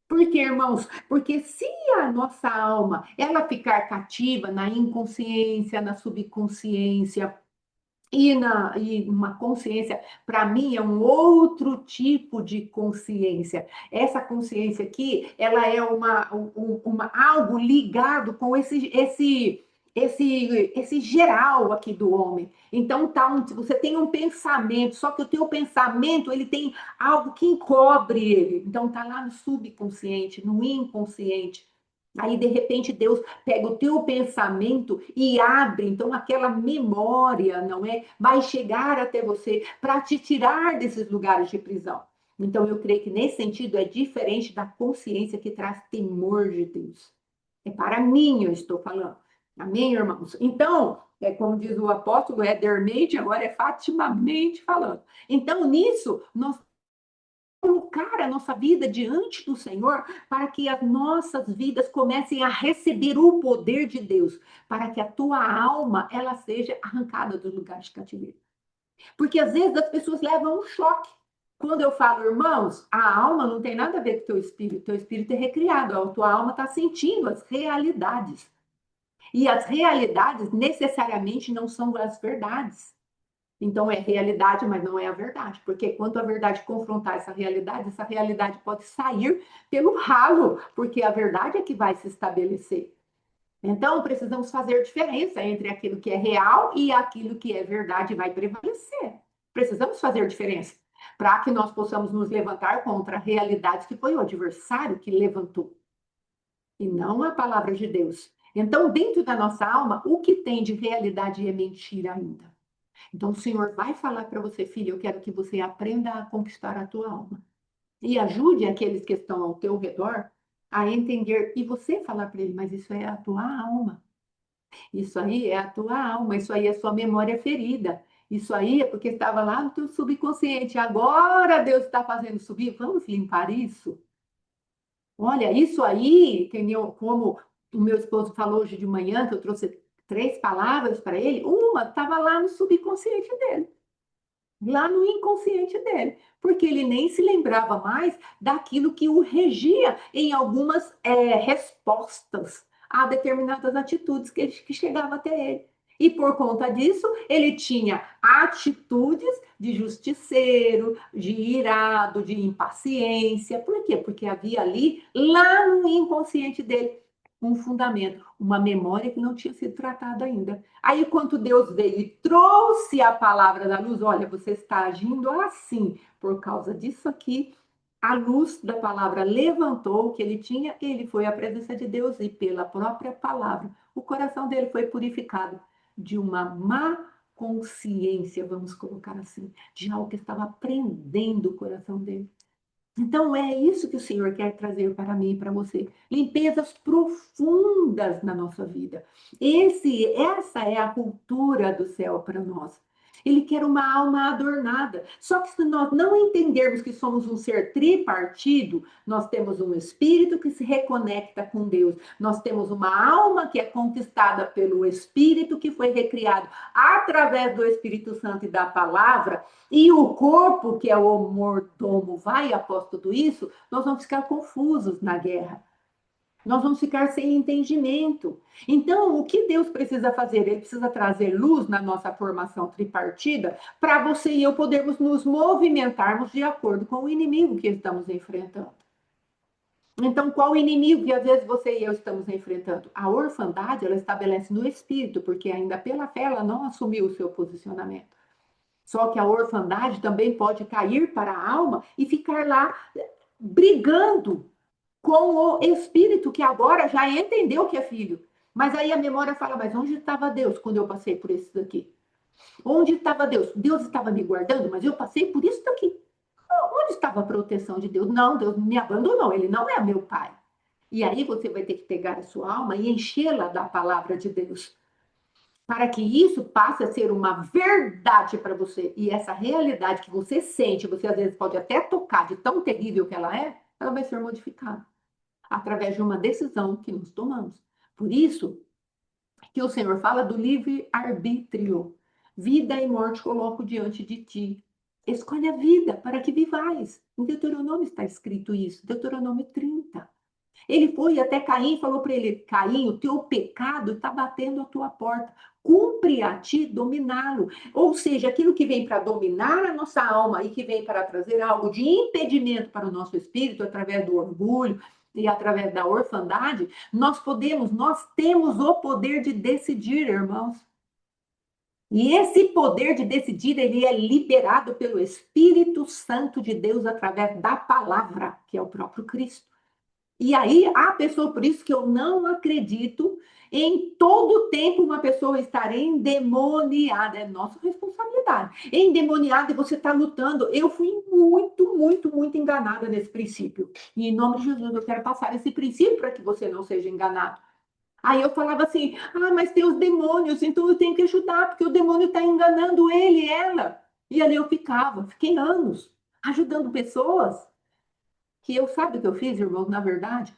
Por quê, irmãos? Porque se a nossa alma ela ficar cativa na inconsciência, na subconsciência e uma consciência, para mim, é um outro tipo de consciência. Essa consciência aqui, ela é algo ligado com esse geral aqui do homem. Então, você tem um pensamento, só que o teu pensamento, ele tem algo que encobre ele. Então, tá lá no subconsciente, no inconsciente. Aí, de repente, Deus pega o teu pensamento e abre, então aquela memória, não é? Vai chegar até você para te tirar desses lugares de prisão. Então, eu creio que nesse sentido é diferente da consciência que traz temor de Deus. É para mim, eu estou falando. Amém, irmãos? Então, é como diz o apóstolo, é dermente, agora é fatimamente falando. Então, nisso, nós colocar a nossa vida diante do Senhor para que as nossas vidas comecem a receber o poder de Deus, para que a tua alma ela seja arrancada do lugar de cativeiro. Porque às vezes as pessoas levam um choque. Quando eu falo, irmãos, a alma não tem nada a ver com o teu espírito é recriado, a tua alma está sentindo as realidades. E as realidades necessariamente não são as verdades. Então, é realidade, mas não é a verdade. Porque quando a verdade confrontar essa realidade pode sair pelo ralo, porque a verdade é que vai se estabelecer. Então, precisamos fazer diferença entre aquilo que é real e aquilo que é verdade e vai prevalecer. Precisamos fazer diferença para que nós possamos nos levantar contra a realidade que foi o adversário que levantou, e não a palavra de Deus. Então, dentro da nossa alma, o que tem de realidade é mentira ainda. Então, o Senhor vai falar para você, filha, eu quero que você aprenda a conquistar a tua alma. E ajude aqueles que estão ao teu redor a entender. E você falar para ele, mas isso é a tua alma. Isso aí é a tua alma. Isso aí é a sua memória ferida. Isso aí é porque estava lá no teu subconsciente. Agora Deus está fazendo subir. Vamos limpar isso? Olha, isso aí, como o meu esposo falou hoje de manhã, que eu trouxe 3 palavras para ele, uma estava lá no subconsciente dele, lá no inconsciente dele, porque ele nem se lembrava mais daquilo que o regia em algumas respostas a determinadas atitudes que chegava até ele. E por conta disso, ele tinha atitudes de justiceiro, de irado, de impaciência. Por quê? Porque havia ali, lá no inconsciente dele, um fundamento, uma memória que não tinha sido tratada ainda. Aí, quando Deus veio e trouxe a palavra da luz, olha, você está agindo assim, por causa disso aqui, a luz da palavra levantou o que ele tinha, ele foi à presença de Deus e pela própria palavra, o coração dele foi purificado de uma má consciência, vamos colocar assim, de algo que estava prendendo o coração dele. Então, é isso que o Senhor quer trazer para mim e para você. Limpezas profundas na nossa vida. Essa é a cultura do céu para nós. Ele quer uma alma adornada. Só que se nós não entendermos que somos um ser tripartido, nós temos um espírito que se reconecta com Deus. Nós temos uma alma que é conquistada pelo espírito que foi recriado através do Espírito Santo e da palavra, e o corpo, que é o mordomo, vai após tudo isso, nós vamos ficar confusos na guerra. Nós vamos ficar sem entendimento. Então, o que Deus precisa fazer? Ele precisa trazer luz na nossa formação tripartida para você e eu podermos nos movimentarmos de acordo com o inimigo que estamos enfrentando. Então, qual o inimigo que às vezes você e eu estamos enfrentando? A orfandade, ela estabelece no espírito, porque ainda pela fé ela não assumiu o seu posicionamento. Só que a orfandade também pode cair para a alma e ficar lá brigando com o espírito que agora já entendeu que é filho. Mas aí a memória fala, mas onde estava Deus quando eu passei por isso daqui? Onde estava Deus? Deus estava me guardando, mas eu passei por isso daqui. Onde estava a proteção de Deus? Não, Deus me abandonou, ele não é meu pai. E aí você vai ter que pegar a sua alma e enchê-la da palavra de Deus, para que isso passe a ser uma verdade para você. E essa realidade que você sente, você às vezes pode até tocar de tão terrível que ela vai ser modificada através de uma decisão que nós tomamos. Por isso que o Senhor fala do livre-arbítrio. Vida e morte coloco diante de ti. Escolhe a vida para que vivais. Em Deuteronômio está escrito isso, Deuteronômio 30. Ele foi até Caim e falou para ele: Caim, o teu pecado está batendo a tua porta. Cumpre a ti dominá-lo. Ou seja, aquilo que vem para dominar a nossa alma e que vem para trazer algo de impedimento para o nosso espírito, através do orgulho e através da orfandade, nós temos o poder de decidir, irmãos. E esse poder de decidir, ele é liberado pelo Espírito Santo de Deus através da palavra, que é o próprio Cristo. E aí, a pessoa, por isso que eu não acredito em todo tempo uma pessoa estar endemoniada. É nossa responsabilidade. Endemoniada e você está lutando. Eu fui muito, muito, muito enganada nesse princípio. E em nome de Jesus, eu quero passar esse princípio para que você não seja enganado. Aí eu falava assim: ah, mas tem os demônios, então eu tenho que ajudar, porque o demônio está enganando ele, ela. E ali eu fiquei anos ajudando pessoas que eu, sabe o que eu fiz, irmãos? Na verdade,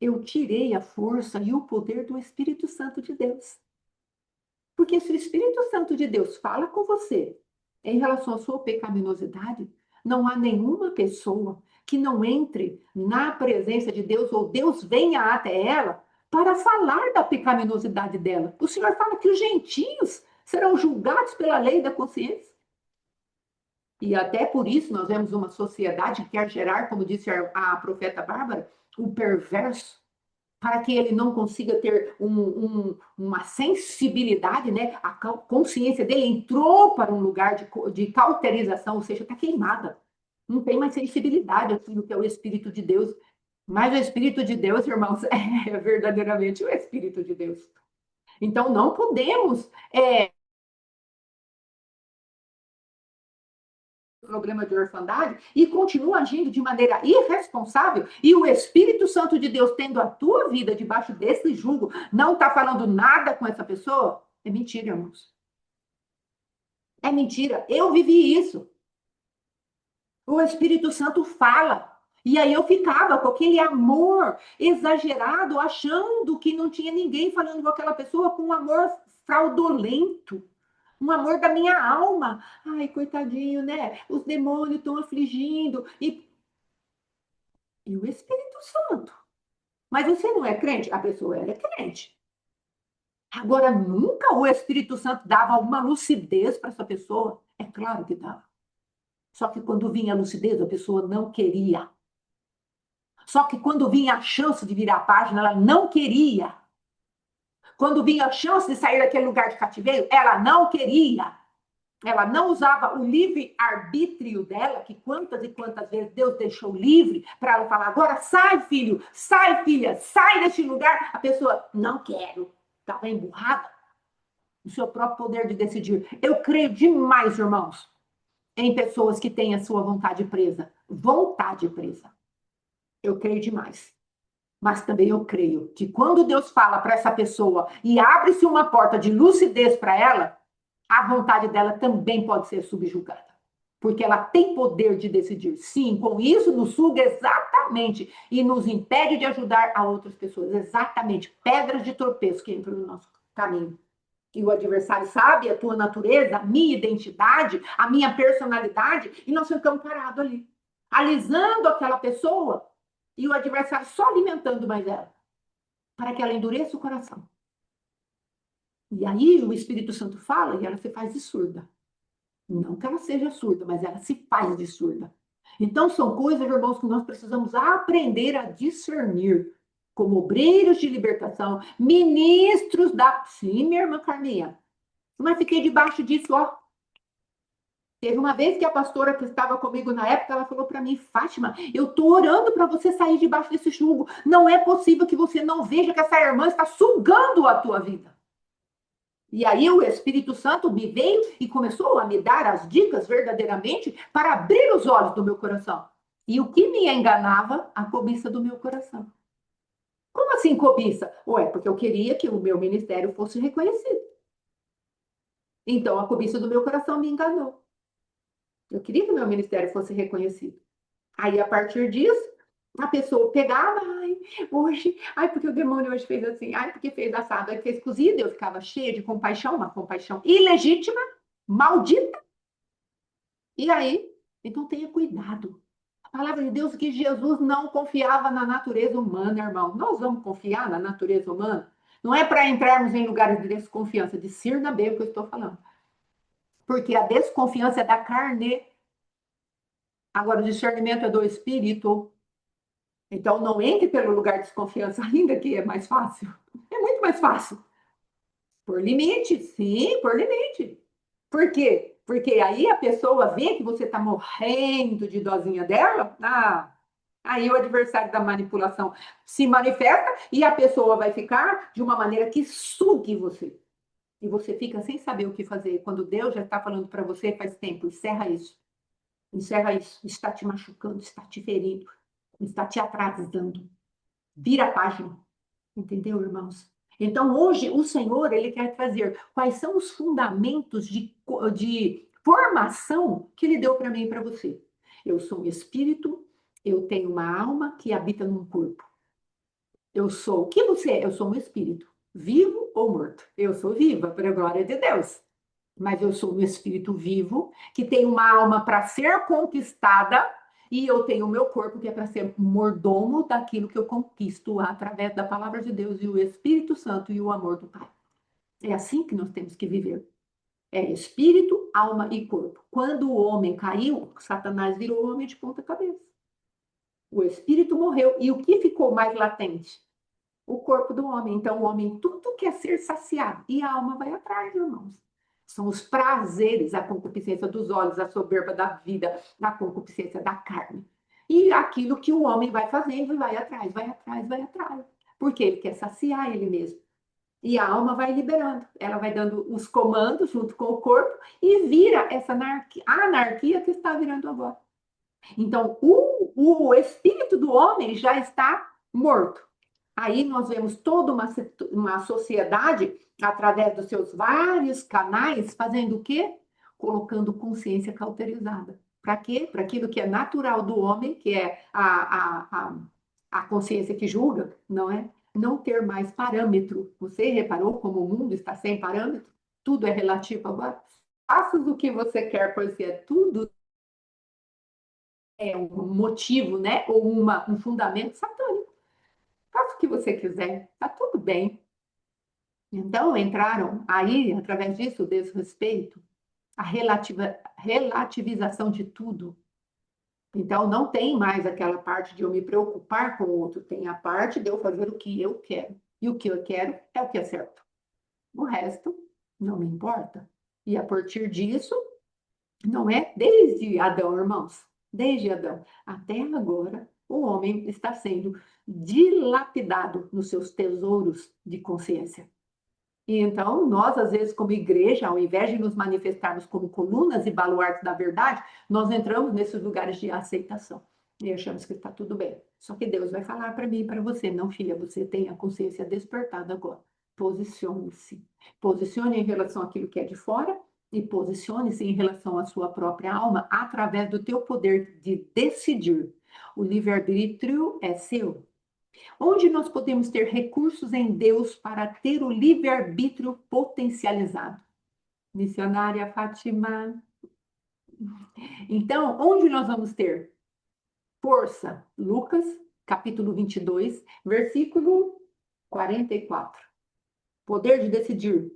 eu tirei a força e o poder do Espírito Santo de Deus. Porque se o Espírito Santo de Deus fala com você em relação à sua pecaminosidade, não há nenhuma pessoa que não entre na presença de Deus ou Deus venha até ela para falar da pecaminosidade dela. O Senhor fala que os gentios serão julgados pela lei da consciência. E até por isso nós vemos uma sociedade que quer gerar, como disse a profeta Bárbara, o perverso, para que ele não consiga ter uma sensibilidade, né? A consciência dele entrou para um lugar de cauterização, ou seja, está queimada. Não tem mais sensibilidade aquilo que é o Espírito de Deus. Mas o Espírito de Deus, irmãos, é verdadeiramente o Espírito de Deus. Então, não podemos problema de orfandade e continua agindo de maneira irresponsável e o Espírito Santo de Deus tendo a tua vida debaixo desse jugo, não está falando nada com essa pessoa, é mentira, irmãos. É mentira. Eu vivi isso. O Espírito Santo fala. E aí eu ficava com aquele amor exagerado, achando que não tinha ninguém falando com aquela pessoa com um amor fraudulento. Um amor da minha alma. Ai, coitadinho, né? Os demônios estão afligindo. E o Espírito Santo. Mas você não é crente? A pessoa era crente. Agora, nunca o Espírito Santo dava uma lucidez para essa pessoa? É claro que dava. Só que quando vinha a lucidez, a pessoa não queria. Só que quando vinha a chance de virar a página, ela não queria. Quando vinha a chance de sair daquele lugar de cativeiro, ela não queria. Ela não usava o livre-arbítrio dela, que quantas e quantas vezes Deus deixou livre para ela falar: agora sai, filho, sai, filha, sai deste lugar. A pessoa, não quero, estava emburrada no seu próprio poder de decidir. Eu creio demais, irmãos, em pessoas que têm a sua vontade presa. Vontade presa. Eu creio demais. Mas também eu creio que quando Deus fala para essa pessoa e abre-se uma porta de lucidez para ela, a vontade dela também pode ser subjugada. Porque ela tem poder de decidir. Sim, com isso nos suga exatamente e nos impede de ajudar a outras pessoas. Exatamente. Pedras de tropeço que entram no nosso caminho. E o adversário sabe a tua natureza, a minha identidade, a minha personalidade, e nós ficamos parados ali, alisando aquela pessoa e o adversário só alimentando mais ela, para que ela endureça o coração. E aí o Espírito Santo fala e ela se faz de surda. Não que ela seja surda, mas ela se faz de surda. Então, são coisas, irmãos, que nós precisamos aprender a discernir como obreiros de libertação, ministros da... Sim, minha irmã Carminha, mas fiquei debaixo disso, ó. Teve uma vez que a pastora que estava comigo na época, ela falou para mim, Fátima, eu estou orando para você sair debaixo desse jugo. Não é possível que você não veja que essa irmã está sugando a tua vida. E aí o Espírito Santo me veio e começou a me dar as dicas verdadeiramente para abrir os olhos do meu coração. E o que me enganava? A cobiça do meu coração. Como assim cobiça? Ué, porque eu queria que o meu ministério fosse reconhecido. Então a cobiça do meu coração me enganou. Eu queria que o meu ministério fosse reconhecido. Aí, a partir disso, a pessoa pegava, ai, hoje, ai, porque o demônio hoje fez assim, ai, porque fez assado, ai, fez cozido, eu ficava cheia de compaixão, uma compaixão ilegítima, maldita. E aí, então tenha cuidado. A palavra de Deus é que Jesus não confiava na natureza humana, irmão. Nós vamos confiar na natureza humana? Não é para entrarmos em lugares de desconfiança, discirna bem o que eu estou falando. Porque a desconfiança é da carne, agora o discernimento é do espírito. Então, não entre pelo lugar de desconfiança, ainda que é mais fácil. É muito mais fácil. Por limite, sim, por limite. Por quê? Porque aí a pessoa vê que você está morrendo de dosinha dela, aí o adversário da manipulação se manifesta e a pessoa vai ficar de uma maneira que sugue você. E você fica sem saber o que fazer. Quando Deus já está falando para você faz tempo, encerra isso. Encerra isso. Está te machucando, está te ferindo, está te atrasando. Vira a página. Entendeu, irmãos? Então, hoje, o Senhor, ele quer trazer quais são os fundamentos de formação que ele deu para mim e para você. Eu sou um espírito, eu tenho uma alma que habita num corpo. Eu sou, o que você é? Eu sou um espírito, vivo ou morto? Eu sou viva, para a glória de Deus. Mas eu sou um espírito vivo, que tem uma alma para ser conquistada, e eu tenho o meu corpo que é para ser mordomo daquilo que eu conquisto através da palavra de Deus e o Espírito Santo e o amor do Pai. É assim que nós temos que viver. É espírito, alma e corpo. Quando o homem caiu, Satanás virou o homem de ponta cabeça. O espírito morreu. E o que ficou mais latente? O corpo do homem. Então, o homem tudo quer ser saciado. E a alma vai atrás, irmãos. São os prazeres, a concupiscência dos olhos, a soberba da vida, a concupiscência da carne. E aquilo que o homem vai fazendo e vai atrás, vai atrás, vai atrás. Porque ele quer saciar ele mesmo. E a alma vai liberando. Ela vai dando os comandos junto com o corpo e vira essa anarquia que está virando agora. Então, o espírito do homem já está morto. Aí nós vemos toda uma sociedade, através dos seus vários canais, fazendo o quê? Colocando consciência cauterizada. Para quê? Para aquilo que é natural do homem, que é a consciência que julga, não é? Não ter mais parâmetro. Você reparou como o mundo está sem parâmetro? Tudo é relativo agora? Faça o que você quer, pois é tudo é um motivo, né? Ou um fundamento satânico. Faça o que você quiser, tá tudo bem. Então, entraram aí, através disso, o desrespeito, a relativização de tudo. Então, não tem mais aquela parte de eu me preocupar com o outro, tem a parte de eu fazer o que eu quero. E o que eu quero é o que é certo. O resto não me importa. E a partir disso, não é desde Adão, irmãos, desde Adão até agora, o homem está sendo dilapidado nos seus tesouros de consciência. E então, nós, às vezes, como igreja, ao invés de nos manifestarmos como colunas e baluartes da verdade, nós entramos nesses lugares de aceitação. E achamos que está tudo bem. Só que Deus vai falar para mim e para você, não, filha, você tem a consciência despertada agora. Posicione-se. Posicione em relação àquilo que é de fora e posicione-se em relação à sua própria alma através do teu poder de decidir. O livre-arbítrio é seu. Onde nós podemos ter recursos em Deus para ter o livre-arbítrio potencializado? Missionária Fátima. Então, onde nós vamos ter força? Lucas, capítulo 22, versículo 44. Poder de decidir.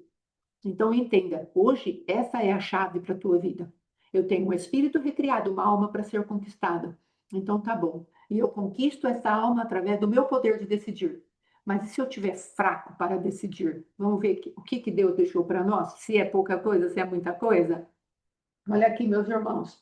Então, entenda, hoje essa é a chave para a tua vida. Eu tenho um espírito recriado, uma alma para ser conquistada. Então tá bom. E eu conquisto essa alma através do meu poder de decidir. Mas e se eu tiver fraco para decidir? Vamos ver o que que Deus deixou para nós? Se é pouca coisa, se é muita coisa? Olha aqui, meus irmãos.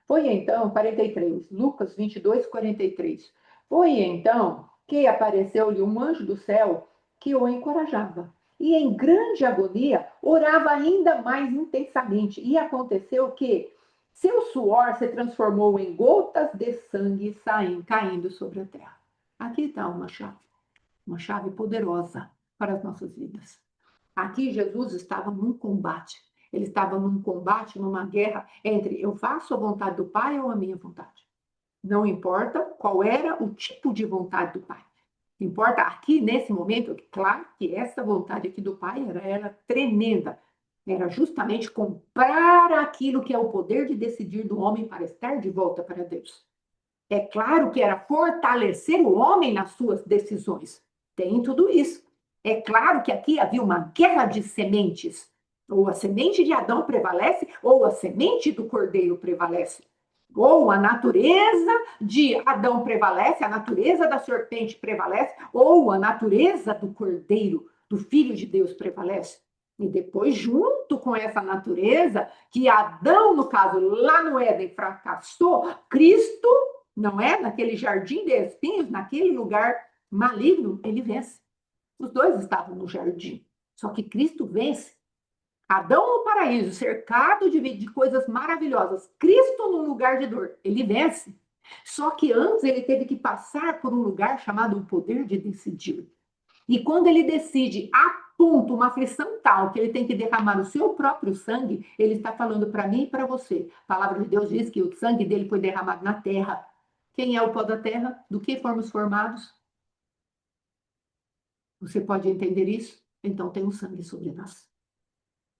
Foi então, 43, Lucas 22, 43. Foi então que apareceu-lhe um anjo do céu que o encorajava. E em grande agonia, orava ainda mais intensamente. E aconteceu que seu suor se transformou em gotas de sangue caindo sobre a terra. Aqui está uma chave poderosa para as nossas vidas. Aqui Jesus estava num combate. Ele estava num combate, numa guerra entre eu faço a vontade do Pai ou a minha vontade. Não importa qual era o tipo de vontade do Pai. Importa aqui, nesse momento, claro que essa vontade aqui do Pai era tremenda. Era justamente comprar aquilo que é o poder de decidir do homem para estar de volta para Deus. É claro que era fortalecer o homem nas suas decisões. Tem tudo isso. É claro que aqui havia uma guerra de sementes. Ou a semente de Adão prevalece, ou a semente do cordeiro prevalece. Ou a natureza de Adão prevalece, a natureza da serpente prevalece, ou a natureza do cordeiro, do filho de Deus prevalece. E depois, junto com essa natureza, que Adão, no caso, lá no Éden, fracassou, Cristo, não é? Naquele jardim de espinhos, naquele lugar maligno, ele vence. Os dois estavam no jardim. Só que Cristo vence. Adão no paraíso, cercado de coisas maravilhosas. Cristo num lugar de dor. Ele vence. Só que antes ele teve que passar por um lugar chamado o poder de decidir. E quando ele decide a ponto, uma aflição tal, que ele tem que derramar o seu próprio sangue, ele está falando para mim e para você. A palavra de Deus diz que o sangue dele foi derramado na terra. Quem é o pó da terra? Do que fomos formados? Você pode entender isso? Então tem o sangue sobre nós.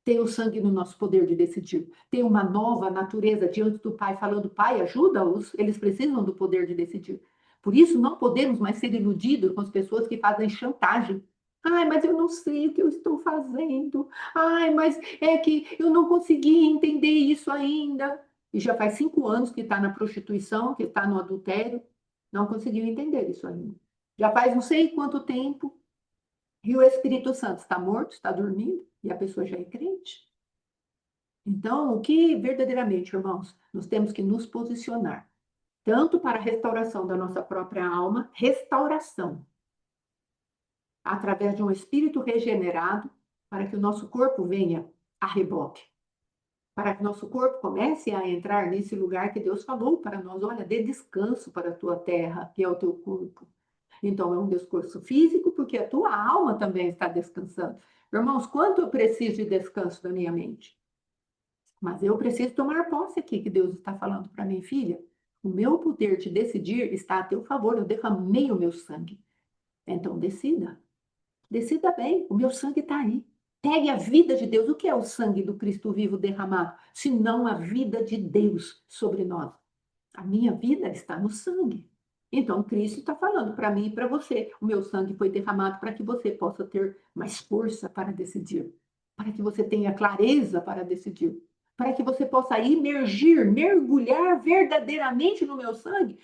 Tem o sangue no nosso poder de decidir. Tem uma nova natureza diante do Pai, falando: Pai, ajuda-os, eles precisam do poder de decidir. Por isso, não podemos mais ser iludidos com as pessoas que fazem chantagem. Ai, mas eu não sei o que eu estou fazendo. Ai, mas é que eu não consegui entender isso ainda. E já faz 5 anos que está na prostituição, que está no adultério. Não conseguiu entender isso ainda. Já faz não sei quanto tempo. E o Espírito Santo está morto, está dormindo, e a pessoa já é crente. Então, o que verdadeiramente, irmãos, nós temos que nos posicionar, tanto para a restauração da nossa própria alma, restauração, através de um espírito regenerado, para que o nosso corpo venha a reboque, para que o nosso corpo comece a entrar nesse lugar que Deus falou para nós: olha, dê descanso para a tua terra, que é o teu corpo. Então, é um descanso físico, porque a tua alma também está descansando. Irmãos, quanto eu preciso de descanso da minha mente? Mas eu preciso tomar posse aqui, que Deus está falando para mim: filha, o meu poder de decidir está a teu favor, eu derramei o meu sangue. Então, decida. Decida bem, o meu sangue está aí. Pegue a vida de Deus. O que é o sangue do Cristo vivo derramado? Se não a vida de Deus sobre nós. A minha vida está no sangue. Então, Cristo está falando para mim e para você: o meu sangue foi derramado para que você possa ter mais força para decidir, para que você tenha clareza para decidir, para que você possa imergir, mergulhar verdadeiramente no meu sangue,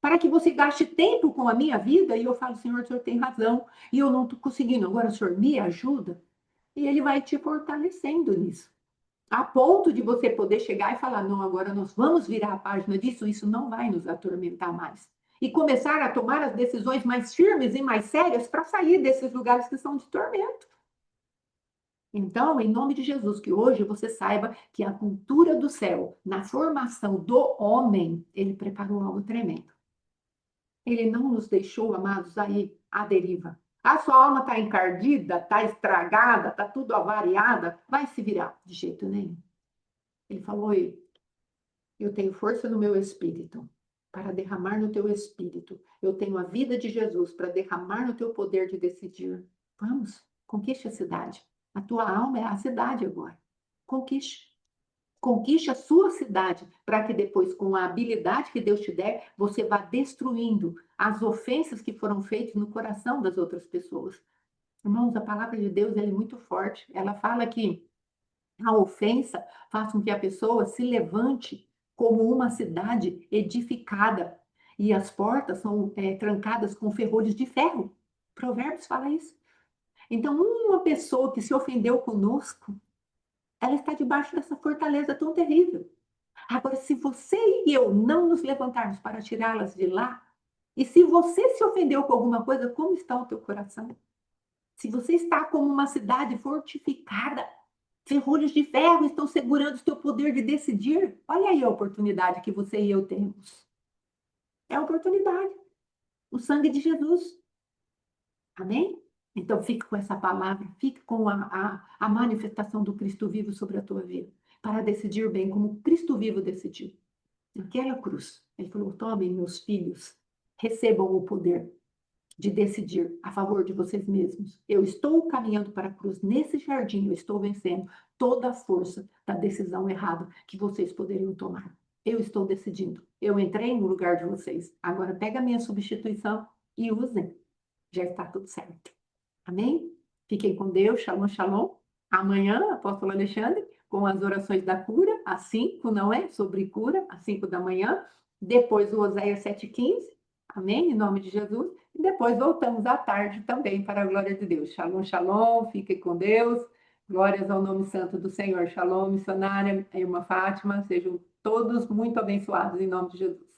para que você gaste tempo com a minha vida. E eu falo: Senhor, o Senhor tem razão, e eu não estou conseguindo, agora o Senhor me ajuda. E Ele vai te fortalecendo nisso, a ponto de você poder chegar e falar: não, agora nós vamos virar a página disso, isso não vai nos atormentar mais. E começar a tomar as decisões mais firmes e mais sérias para sair desses lugares que são de tormento. Então, em nome de Jesus, que hoje você saiba que a cultura do céu, na formação do homem, ele preparou algo tremendo. Ele não nos deixou, amados, aí à deriva. A sua alma está encardida, está estragada, está tudo avariada, vai se virar de jeito nenhum. Ele falou: eu tenho força no meu espírito para derramar no teu espírito. Eu tenho a vida de Jesus para derramar no teu poder de decidir. Vamos, conquiste a cidade. A tua alma é a cidade agora. Conquiste. Conquiste a sua cidade, para que depois, com a habilidade que Deus te der, você vá destruindo as ofensas que foram feitas no coração das outras pessoas. Irmãos, a palavra de Deus é muito forte. Ela fala que A ofensa faz com que a pessoa se levante como uma cidade edificada e as portas são trancadas com ferrolhos de ferro. Provérbios fala isso. Então, uma pessoa que se ofendeu conosco, ela está debaixo dessa fortaleza tão terrível. Agora, se você e eu não nos levantarmos para tirá-las de lá, e se você se ofendeu com alguma coisa, como está o teu coração? Se você está como uma cidade fortificada, ferrolhos de ferro estão segurando o teu poder de decidir. Olha aí a oportunidade que você e eu temos. É a oportunidade. O sangue de Jesus. Amém? Então, fique com essa palavra, fique com a manifestação do Cristo vivo sobre a tua vida, para decidir bem como Cristo vivo decidiu. Naquela cruz, ele falou: tomem, meus filhos, recebam o poder de decidir a favor de vocês mesmos. Eu estou caminhando para a cruz, nesse jardim eu estou vencendo toda a força da decisão errada que vocês poderiam tomar. Eu estou decidindo. Eu entrei no lugar de vocês. Agora pega a minha substituição e usem. Já está tudo certo. Amém? Fiquem com Deus. Shalom, shalom. Amanhã, apóstolo Alexandre, com as orações da cura, às 5, não é? Sobre cura, às 5 da manhã. Depois o Oséias 7,15. Amém? Em nome de Jesus. E depois voltamos à tarde também, para a glória de Deus. Shalom, shalom. Fiquem com Deus. Glórias ao nome santo do Senhor. Shalom, missionária, irmã Fátima. Sejam todos muito abençoados em nome de Jesus.